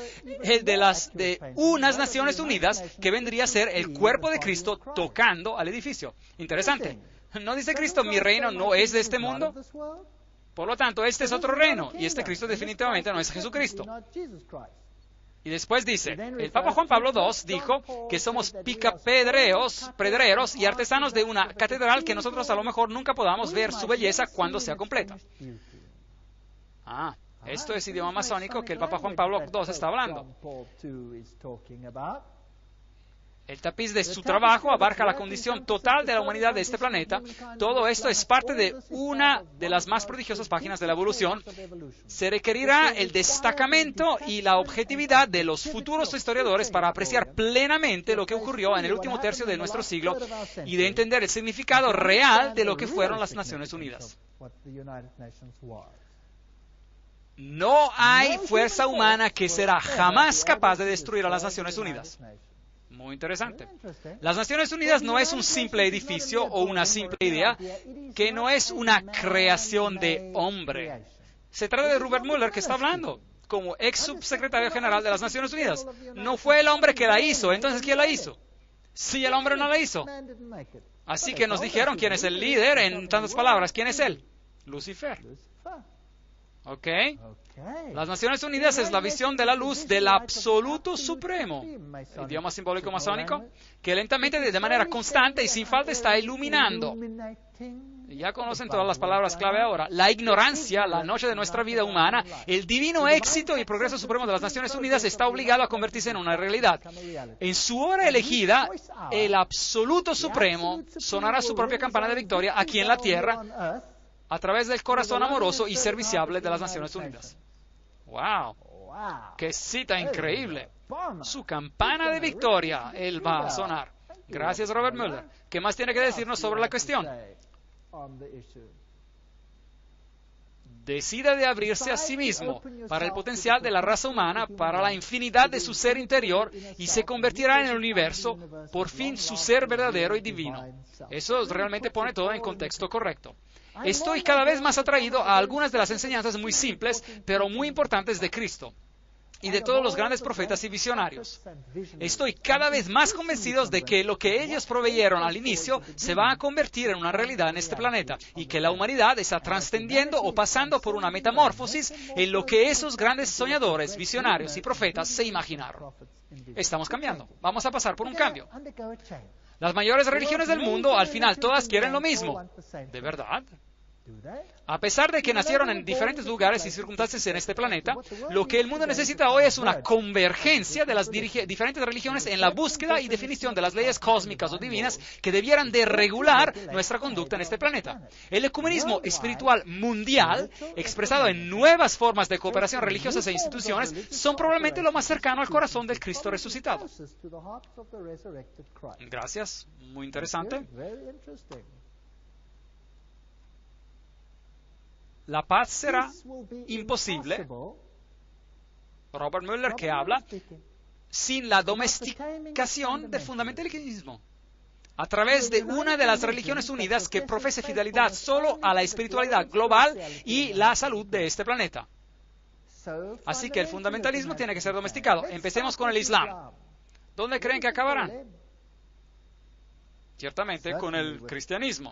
el de unas Naciones Unidas, que vendría a ser el cuerpo de Cristo tocando al edificio. Interesante. ¿No dice Cristo, mi reino no es de este mundo? Por lo tanto, este es otro reino, y este Cristo definitivamente no es Jesucristo. Y después dice, el Papa Juan Pablo II dijo que somos picapedreros y artesanos de una catedral que nosotros a lo mejor nunca podamos ver su belleza cuando sea completa. Esto es idioma masónico que el Papa Juan Pablo II está hablando. El tapiz de su trabajo abarca la condición total de la humanidad de este planeta. Todo esto es parte de una de las más prodigiosas páginas de la evolución. Se requerirá el destacamento y la objetividad de los futuros historiadores para apreciar plenamente lo que ocurrió en el último tercio de nuestro siglo y de entender el significado real de lo que fueron las Naciones Unidas. No hay fuerza humana que será jamás capaz de destruir a las Naciones Unidas. Muy interesante. Las Naciones Unidas no es un simple edificio o una simple idea, que no es una creación de hombre. Se trata de Robert Mueller que está hablando, como ex subsecretario general de las Naciones Unidas. No fue el hombre que la hizo, entonces ¿quién la hizo? Sí, el hombre no la hizo. Así que nos dijeron quién es el líder, en tantas palabras, ¿quién es él? Lucifer. ¿Ok? Las Naciones Unidas es la visión de la luz del absoluto supremo, idioma simbólico masónico, que lentamente, de manera constante y sin falta está iluminando. Ya conocen todas las palabras clave ahora. La ignorancia, la noche de nuestra vida humana, el divino éxito y progreso supremo de las Naciones Unidas está obligado a convertirse en una realidad. En su hora elegida, el absoluto supremo sonará su propia campana de victoria aquí en la tierra, a través del corazón amoroso y serviciable de las Naciones Unidas. ¡Wow! ¡Qué cita increíble! Su campana de victoria, él va a sonar. Gracias, Robert Mueller. ¿Qué más tiene que decirnos sobre la cuestión? Decida de abrirse a sí mismo para el potencial de la raza humana, para la infinidad de su ser interior, y se convertirá en el universo, por fin su ser verdadero y divino. Eso realmente pone todo en contexto correcto. Estoy cada vez más atraído a algunas de las enseñanzas muy simples, pero muy importantes de Cristo y de todos los grandes profetas y visionarios. Estoy cada vez más convencido de que lo que ellos proveyeron al inicio se va a convertir en una realidad en este planeta y que la humanidad está trascendiendo o pasando por una metamorfosis en lo que esos grandes soñadores, visionarios y profetas se imaginaron. Estamos cambiando. Vamos a pasar por un cambio. Las mayores religiones del mundo, al final, todas quieren lo mismo. ¿De verdad? A pesar de que nacieron en diferentes lugares y circunstancias en este planeta, lo que el mundo necesita hoy es una convergencia de las diferentes religiones en la búsqueda y definición de las leyes cósmicas o divinas que debieran de regular nuestra conducta en este planeta. El ecumenismo espiritual mundial, expresado en nuevas formas de cooperación religiosas e instituciones, son probablemente lo más cercano al corazón del Cristo resucitado. Gracias, muy interesante. La paz será imposible, Robert Mueller que habla, sin la domesticación del fundamentalismo, a través de una de las religiones unidas que profese fidelidad solo a la espiritualidad global y la salud de este planeta. Así que el fundamentalismo tiene que ser domesticado. Empecemos con el Islam. ¿Dónde creen que acabarán? Ciertamente con el cristianismo.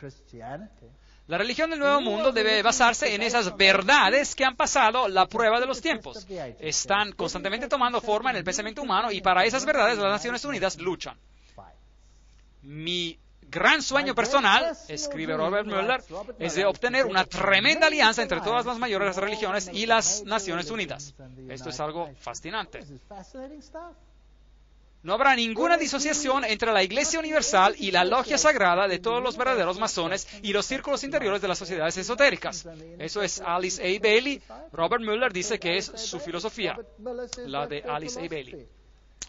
La religión del Nuevo Mundo debe basarse en esas verdades que han pasado la prueba de los tiempos. Están constantemente tomando forma en el pensamiento humano y para esas verdades las Naciones Unidas luchan. Mi gran sueño personal, escribe Robert Mueller, es de obtener una tremenda alianza entre todas las mayores religiones y las Naciones Unidas. Esto es algo fascinante. No habrá ninguna disociación entre la Iglesia Universal y la logia sagrada de todos los verdaderos masones y los círculos interiores de las sociedades esotéricas. Eso es Alice A. Bailey. Robert Mueller dice que es su filosofía, la de Alice A. Bailey.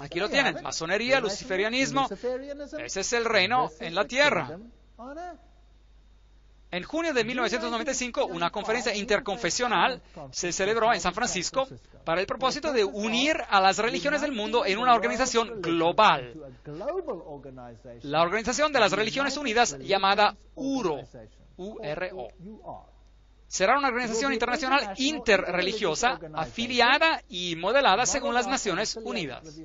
Aquí lo tienen, masonería, luciferianismo, ese es el reino en la tierra. En junio de 1995, una conferencia interconfesional se celebró en San Francisco para el propósito de unir a las religiones del mundo en una organización global. La Organización de las Religiones Unidas, llamada URO. Será una organización internacional interreligiosa, afiliada y modelada según las Naciones Unidas.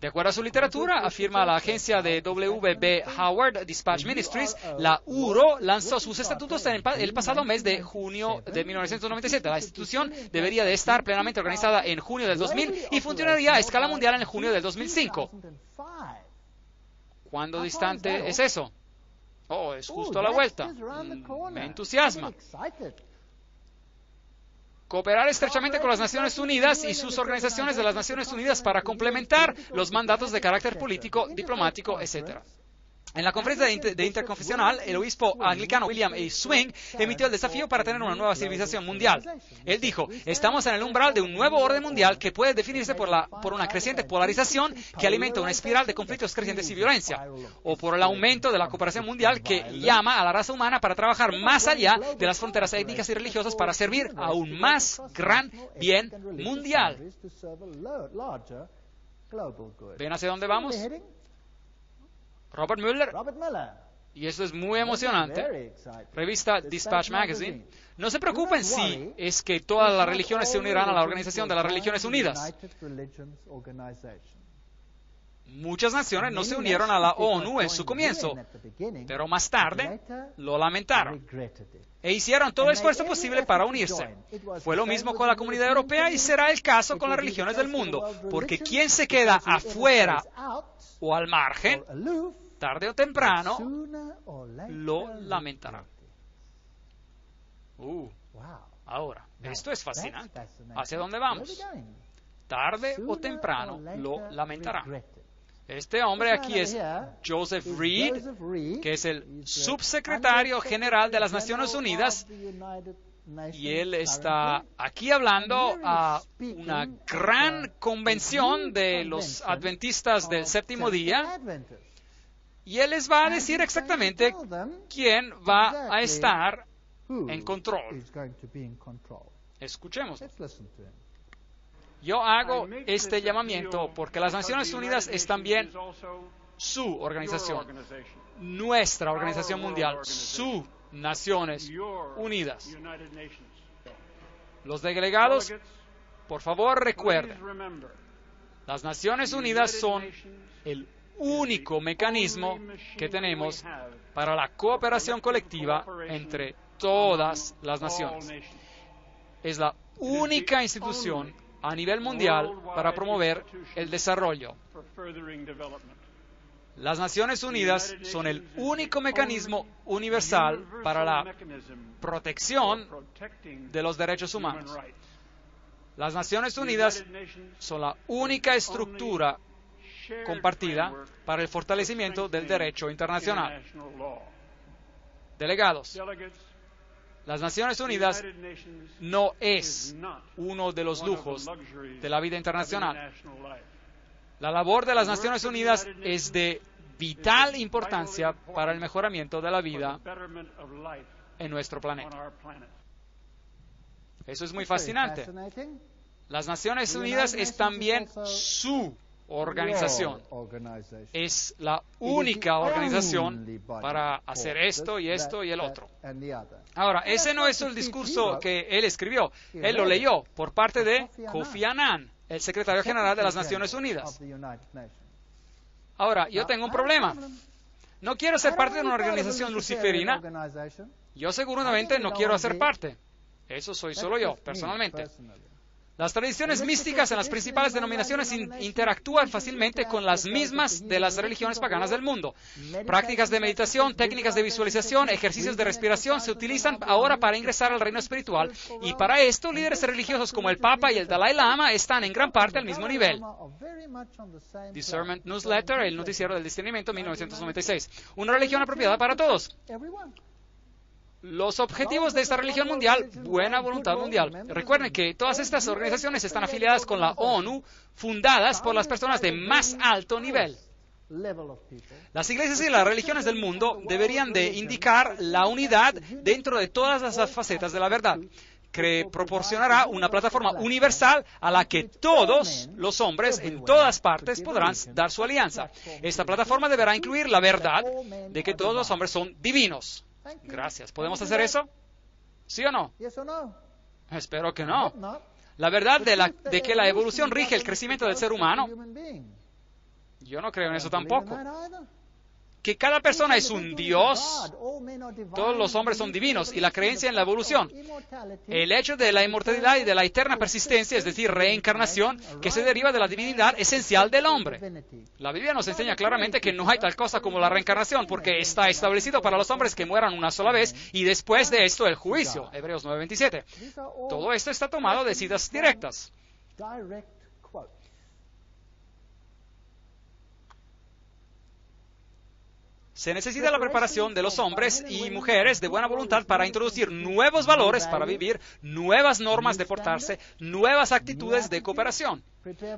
De acuerdo a su literatura, afirma la agencia de W.B. Howard Dispatch Ministries, la URO lanzó sus estatutos el pasado mes de junio de 1997. La institución debería de estar plenamente organizada en junio del 2000 y funcionaría a escala mundial en junio del 2005. ¿Cuándo distante es eso? Oh, es justo a la vuelta. Me entusiasma. Cooperar estrechamente con las Naciones Unidas y sus organizaciones de las Naciones Unidas para complementar los mandatos de carácter político, diplomático, etc. En la conferencia de interconfesional, el obispo anglicano William A. Swing emitió el desafío para tener una nueva civilización mundial. Él dijo, estamos en el umbral de un nuevo orden mundial que puede definirse por una creciente polarización que alimenta una espiral de conflictos crecientes y violencia, o por el aumento de la cooperación mundial que llama a la raza humana para trabajar más allá de las fronteras étnicas y religiosas para servir a un más gran bien mundial. ¿Ven hacia dónde vamos? Robert Mueller. Y eso es muy emocionante. Revista Dispatch Magazine. No se preocupen si es que todas las religiones se unirán a la Organización de las Religiones Unidas. Muchas naciones no se unieron a la ONU en su comienzo, pero más tarde lo lamentaron e hicieron todo el esfuerzo posible para unirse. Fue lo mismo con la Comunidad Europea y será el caso con las religiones del mundo, porque quien se queda afuera o al margen, tarde o temprano, lo lamentará. Ahora, esto es fascinante. ¿Hacia dónde vamos? Tarde o temprano lo lamentará. Este hombre aquí es Joseph Reed, que es el subsecretario general de las Naciones Unidas, y él está aquí hablando a una gran convención de los adventistas del séptimo día, y él les va a decir exactamente quién va a estar en control. Escuchemos. Yo hago este llamamiento porque las Naciones Unidas es también su organización, nuestra organización mundial, sus Naciones Unidas. Los delegados, por favor recuerden, las Naciones Unidas son el único mecanismo que tenemos para la cooperación colectiva entre todas las naciones. Es la única institución a nivel mundial para promover el desarrollo. Las Naciones Unidas son el único mecanismo universal para la protección de los derechos humanos. Las Naciones Unidas son la única estructura compartida para el fortalecimiento del derecho internacional. Delegados, las Naciones Unidas no es uno de los lujos de la vida internacional. La labor de las Naciones Unidas es de vital importancia para el mejoramiento de la vida en nuestro planeta. Eso es muy fascinante. Las Naciones Unidas es también su organización. Es la única organización para hacer esto y esto y el otro. Ahora, ese no es el discurso que él escribió. Él lo leyó por parte de Kofi Annan, el secretario general de las Naciones Unidas. Ahora, yo tengo un problema. No quiero ser parte de una organización luciferina. Yo seguramente no quiero hacer parte. Eso soy solo yo, personalmente. Las tradiciones místicas en las principales denominaciones interactúan fácilmente con las mismas de las religiones paganas del mundo. Prácticas de meditación, técnicas de visualización, ejercicios de respiración se utilizan ahora para ingresar al reino espiritual, y para esto líderes religiosos como el Papa y el Dalai Lama están en gran parte al mismo nivel. Discernment Newsletter, el noticiero del discernimiento, 1996. Una religión apropiada para todos. los objetivos de esta religión mundial, buena voluntad mundial. Recuerden que todas estas organizaciones están afiliadas con la ONU, fundadas por las personas de más alto nivel. Las iglesias y las religiones del mundo deberían de indicar la unidad dentro de todas las facetas de la verdad, que proporcionará una plataforma universal a la que todos los hombres en todas partes podrán dar su alianza. Esta plataforma deberá incluir la verdad de que todos los hombres son divinos. Gracias. ¿Podemos hacer eso? ¿Sí o no? Espero que no. La verdad de que la evolución rige el crecimiento del ser humano, yo no creo en eso tampoco. Que cada persona es un Dios, todos los hombres son divinos, y la creencia en la evolución. El hecho de la inmortalidad y de la eterna persistencia, es decir, reencarnación, que se deriva de la divinidad esencial del hombre. La Biblia nos enseña claramente que no hay tal cosa como la reencarnación, porque está establecido para los hombres que mueran una sola vez, y después de esto el juicio. Hebreos 9:27. Todo esto está tomado de citas directas. Se necesita la preparación de los hombres y mujeres de buena voluntad para introducir nuevos valores para vivir, nuevas normas de portarse, nuevas actitudes de cooperación,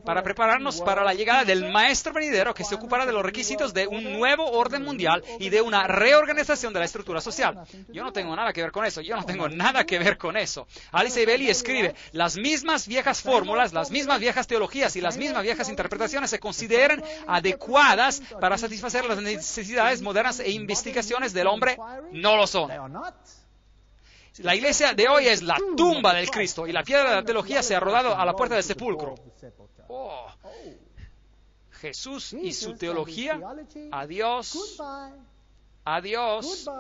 para prepararnos para la llegada del Maestro venidero que se ocupará de los requisitos de un nuevo orden mundial y de una reorganización de la estructura social. Yo no tengo nada que ver con eso, Alice Bailey escribe, las mismas viejas fórmulas, las mismas viejas teologías y las mismas viejas interpretaciones se consideran adecuadas para satisfacer las necesidades modernas e investigaciones del hombre, no lo son. La iglesia de hoy es la tumba del Cristo y la piedra de la teología se ha rodado a la puerta del sepulcro. Oh. Jesús y su teología, adiós, adiós.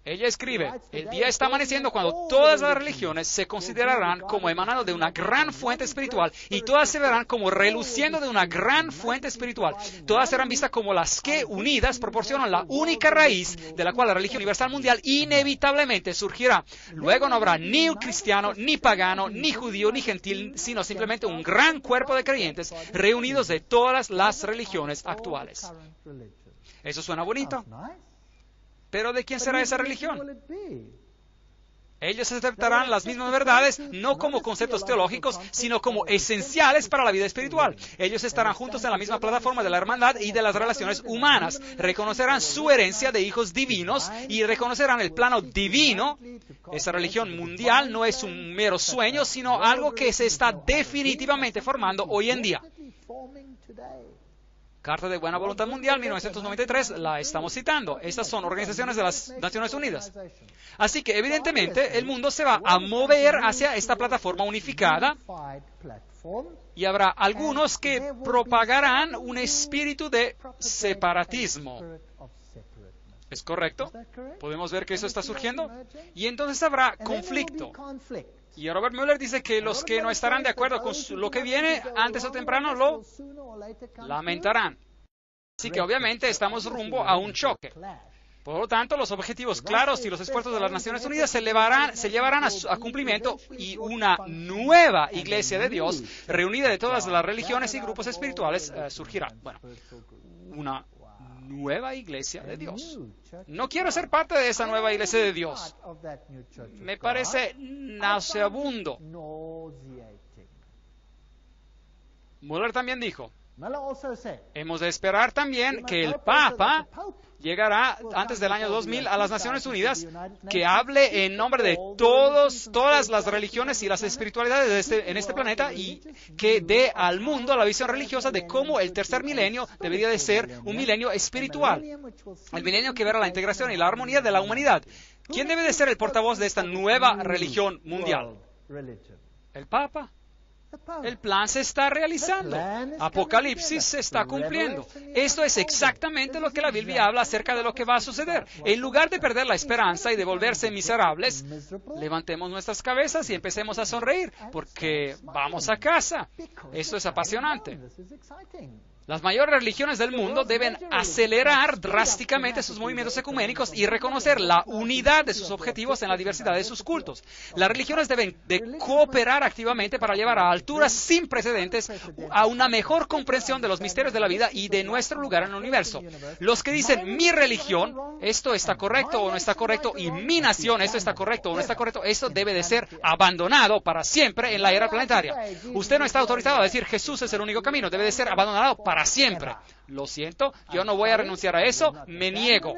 Ella escribe, el día está amaneciendo cuando todas las religiones se considerarán como emanando de una gran fuente espiritual y todas se verán como reluciendo de una gran fuente espiritual. Todas serán vistas como las que, unidas, proporcionan la única raíz de la cual la religión universal mundial inevitablemente surgirá. Luego no habrá ni un cristiano, ni pagano, ni judío, ni gentil, sino simplemente un gran cuerpo de creyentes reunidos de todas las religiones actuales. ¿Eso suena bonito? ¿Pero de quién será esa religión? Ellos aceptarán las mismas verdades, no como conceptos teológicos, sino como esenciales para la vida espiritual. Ellos estarán juntos en la misma plataforma de la hermandad y de las relaciones humanas. Reconocerán su herencia de hijos divinos y reconocerán el plano divino. Esa religión mundial no es un mero sueño, sino algo que se está definitivamente formando hoy en día. Carta de Buena Voluntad Mundial, 1993, la estamos citando. Estas son organizaciones de las Naciones Unidas. Así que, evidentemente, el mundo se va a mover hacia esta plataforma unificada y habrá algunos que propagarán un espíritu de separatismo. ¿Es correcto? ¿Podemos ver que eso está surgiendo? Y entonces habrá conflicto. Y Robert Mueller dice que los que no estarán de acuerdo con lo que viene, antes o temprano lo lamentarán. Así que obviamente estamos rumbo a un choque. Por lo tanto, los objetivos claros y los esfuerzos de las Naciones Unidas se llevarán a cumplimiento y una nueva iglesia de Dios, reunida de todas las religiones y grupos espirituales, surgirá. Bueno, una nueva iglesia de Dios. No quiero ser parte de esa nueva iglesia de Dios. Me parece nauseabundo. Mueller también dijo, hemos de esperar también que el Papa llegará antes del año 2000 a las Naciones Unidas, que hable en nombre de todas las religiones y las espiritualidades en este planeta y que dé al mundo la visión religiosa de cómo el tercer milenio debería de ser un milenio espiritual. El milenio que verá la integración y la armonía de la humanidad. ¿Quién debe de ser el portavoz de esta nueva religión mundial? ¿El Papa? El plan se está realizando. Apocalipsis se está cumpliendo. Esto es exactamente lo que la Biblia habla acerca de lo que va a suceder. En lugar de perder la esperanza y de volverse miserables, levantemos nuestras cabezas y empecemos a sonreír, porque vamos a casa. Esto es apasionante. Las mayores religiones del mundo deben acelerar drásticamente sus movimientos ecuménicos y reconocer la unidad de sus objetivos en la diversidad de sus cultos. Las religiones deben de cooperar activamente para llevar a alturas sin precedentes a una mejor comprensión de los misterios de la vida y de nuestro lugar en el universo. Los que dicen mi religión, esto está correcto o no está correcto, y mi nación, esto está correcto o no está correcto, esto debe de ser abandonado para siempre en la era planetaria. Usted no está autorizado a decir Jesús es el único camino, debe de ser abandonado para siempre. Lo siento, yo no voy a renunciar a eso, me niego.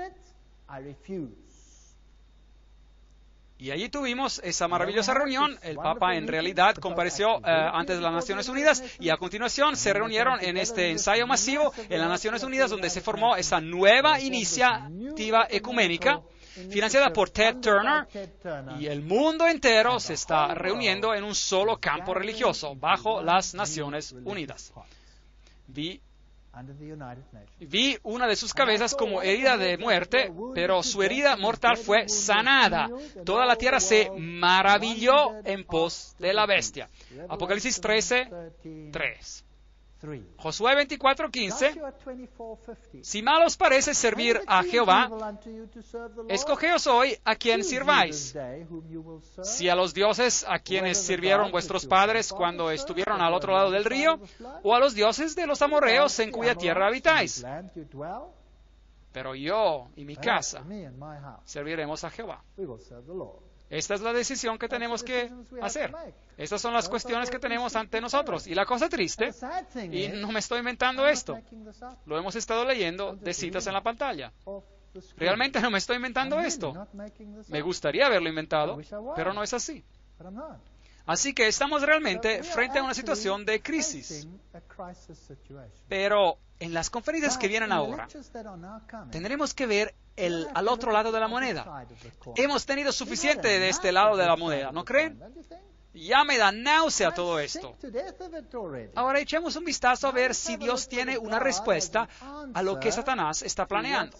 Y allí tuvimos esa maravillosa reunión. El Papa en realidad compareció ante las Naciones Unidas y a continuación se reunieron en este ensayo masivo en las Naciones Unidas donde se formó esa nueva iniciativa ecuménica financiada por Ted Turner, y el mundo entero se está reuniendo en un solo campo religioso bajo las Naciones Unidas. Vi una de sus cabezas como herida de muerte, pero su herida mortal fue sanada. Toda la tierra se maravilló en pos de la bestia. Apocalipsis 13:3. Josué 24:15. Si mal os parece servir a Jehová, escogeos hoy a quien sirváis. Si a los dioses a quienes sirvieron vuestros padres cuando estuvieron al otro lado del río, o a los dioses de los amorreos en cuya tierra habitáis. Pero yo y mi casa serviremos a Jehová. Esta es la decisión que tenemos que hacer. Estas son las cuestiones que tenemos ante nosotros. Y la cosa triste, y no me estoy inventando esto, lo hemos estado leyendo de citas en la pantalla. Realmente no me estoy inventando esto. Me gustaría haberlo inventado, pero no es así. Así que estamos realmente frente a una situación de crisis. Pero en las conferencias que vienen ahora, tendremos que ver al otro lado de la moneda. Hemos tenido suficiente de este lado de la moneda, ¿no creen? Ya me da náusea todo esto. Ahora echemos un vistazo a ver si Dios tiene una respuesta a lo que Satanás está planeando.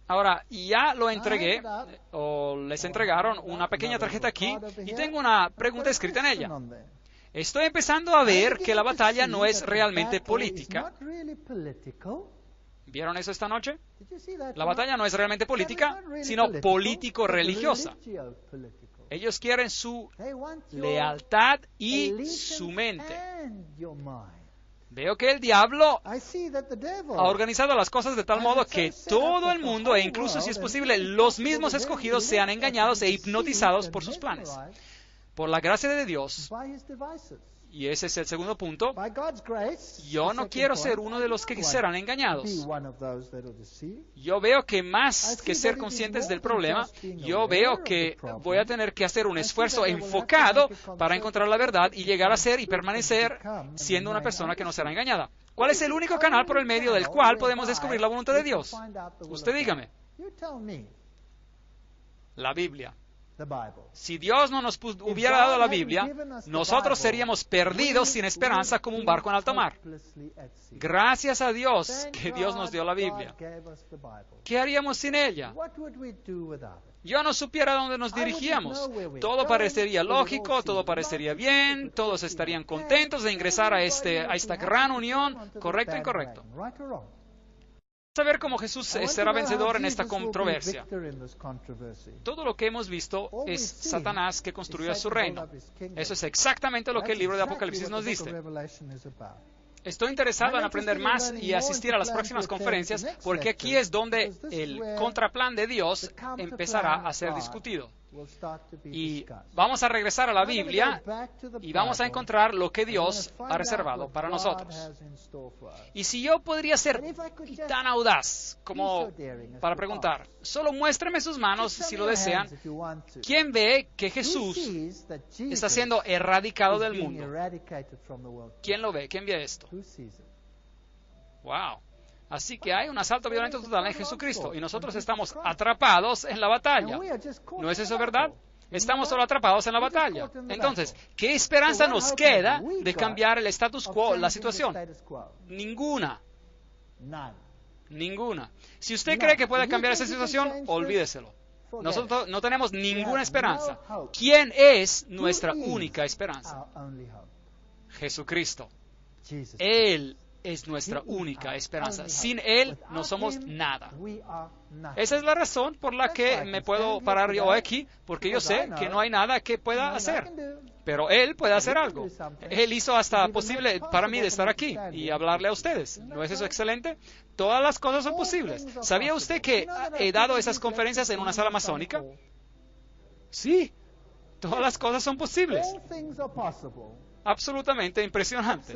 Ahora, ya lo entregué, o les entregaron una pequeña tarjeta aquí, y tengo una pregunta escrita en ella. Estoy empezando a ver que la batalla no es realmente política. ¿Vieron eso esta noche? La batalla no es realmente política, sino político-religiosa. Ellos quieren su lealtad y su mente. Veo que el diablo ha organizado las cosas de tal modo que todo el mundo, e incluso si es posible, los mismos escogidos, sean engañados e hipnotizados por sus planes. Por la gracia de Dios, y ese es el segundo punto, yo no quiero ser uno de los que serán engañados. Yo veo que más que ser conscientes del problema, yo veo que voy a tener que hacer un esfuerzo enfocado para encontrar la verdad y llegar a ser y permanecer siendo una persona que no será engañada. ¿Cuál es el único canal por el medio del cual podemos descubrir la voluntad de Dios? Usted dígame. La Biblia. Si Dios no nos hubiera dado la Biblia, nosotros seríamos perdidos sin esperanza como un barco en alta mar. Gracias a Dios que Dios nos dio la Biblia. ¿Qué haríamos sin ella? Yo no supiera dónde nos dirigíamos. Todo parecería lógico, todo parecería bien, todos estarían contentos de ingresar a esta gran unión, correcto o incorrecto. Saber cómo Jesús será vencedor en esta controversia. Todo lo que hemos visto es Satanás que construyó su reino. Eso es exactamente lo que el libro de Apocalipsis nos dice. Estoy interesado en aprender más y asistir a las próximas conferencias, porque aquí es donde el contraplan de Dios empezará a ser discutido. Y vamos a regresar a la Biblia y vamos a encontrar lo que Dios ha reservado para nosotros. Y si yo podría ser tan audaz como para preguntar, solo muéstrame sus manos si lo desean, ¿quién ve que Jesús está siendo erradicado del mundo? ¿Quién lo ve? ¿Quién ve esto? Wow. Así que hay un asalto violento total en Jesucristo y nosotros estamos atrapados en la batalla. ¿No es eso verdad? Estamos solo atrapados en la batalla. Entonces, ¿qué esperanza nos queda de cambiar el status quo, la situación? Ninguna. Ninguna. Si usted cree que puede cambiar esa situación, olvídeselo. Nosotros no tenemos ninguna esperanza. ¿Quién es nuestra única esperanza? Jesucristo. Él es nuestra única esperanza. Sin Él no somos nada. Esa es la razón por la que me puedo parar yo aquí, porque yo sé que no hay nada que pueda hacer. Pero Él puede hacer algo. Él hizo hasta posible para mí de estar aquí y hablarle a ustedes. ¿No es eso excelente? Todas las cosas son posibles. ¿Sabía usted que he dado esas conferencias en una sala masónica? Sí, todas las cosas son posibles. Absolutamente impresionante.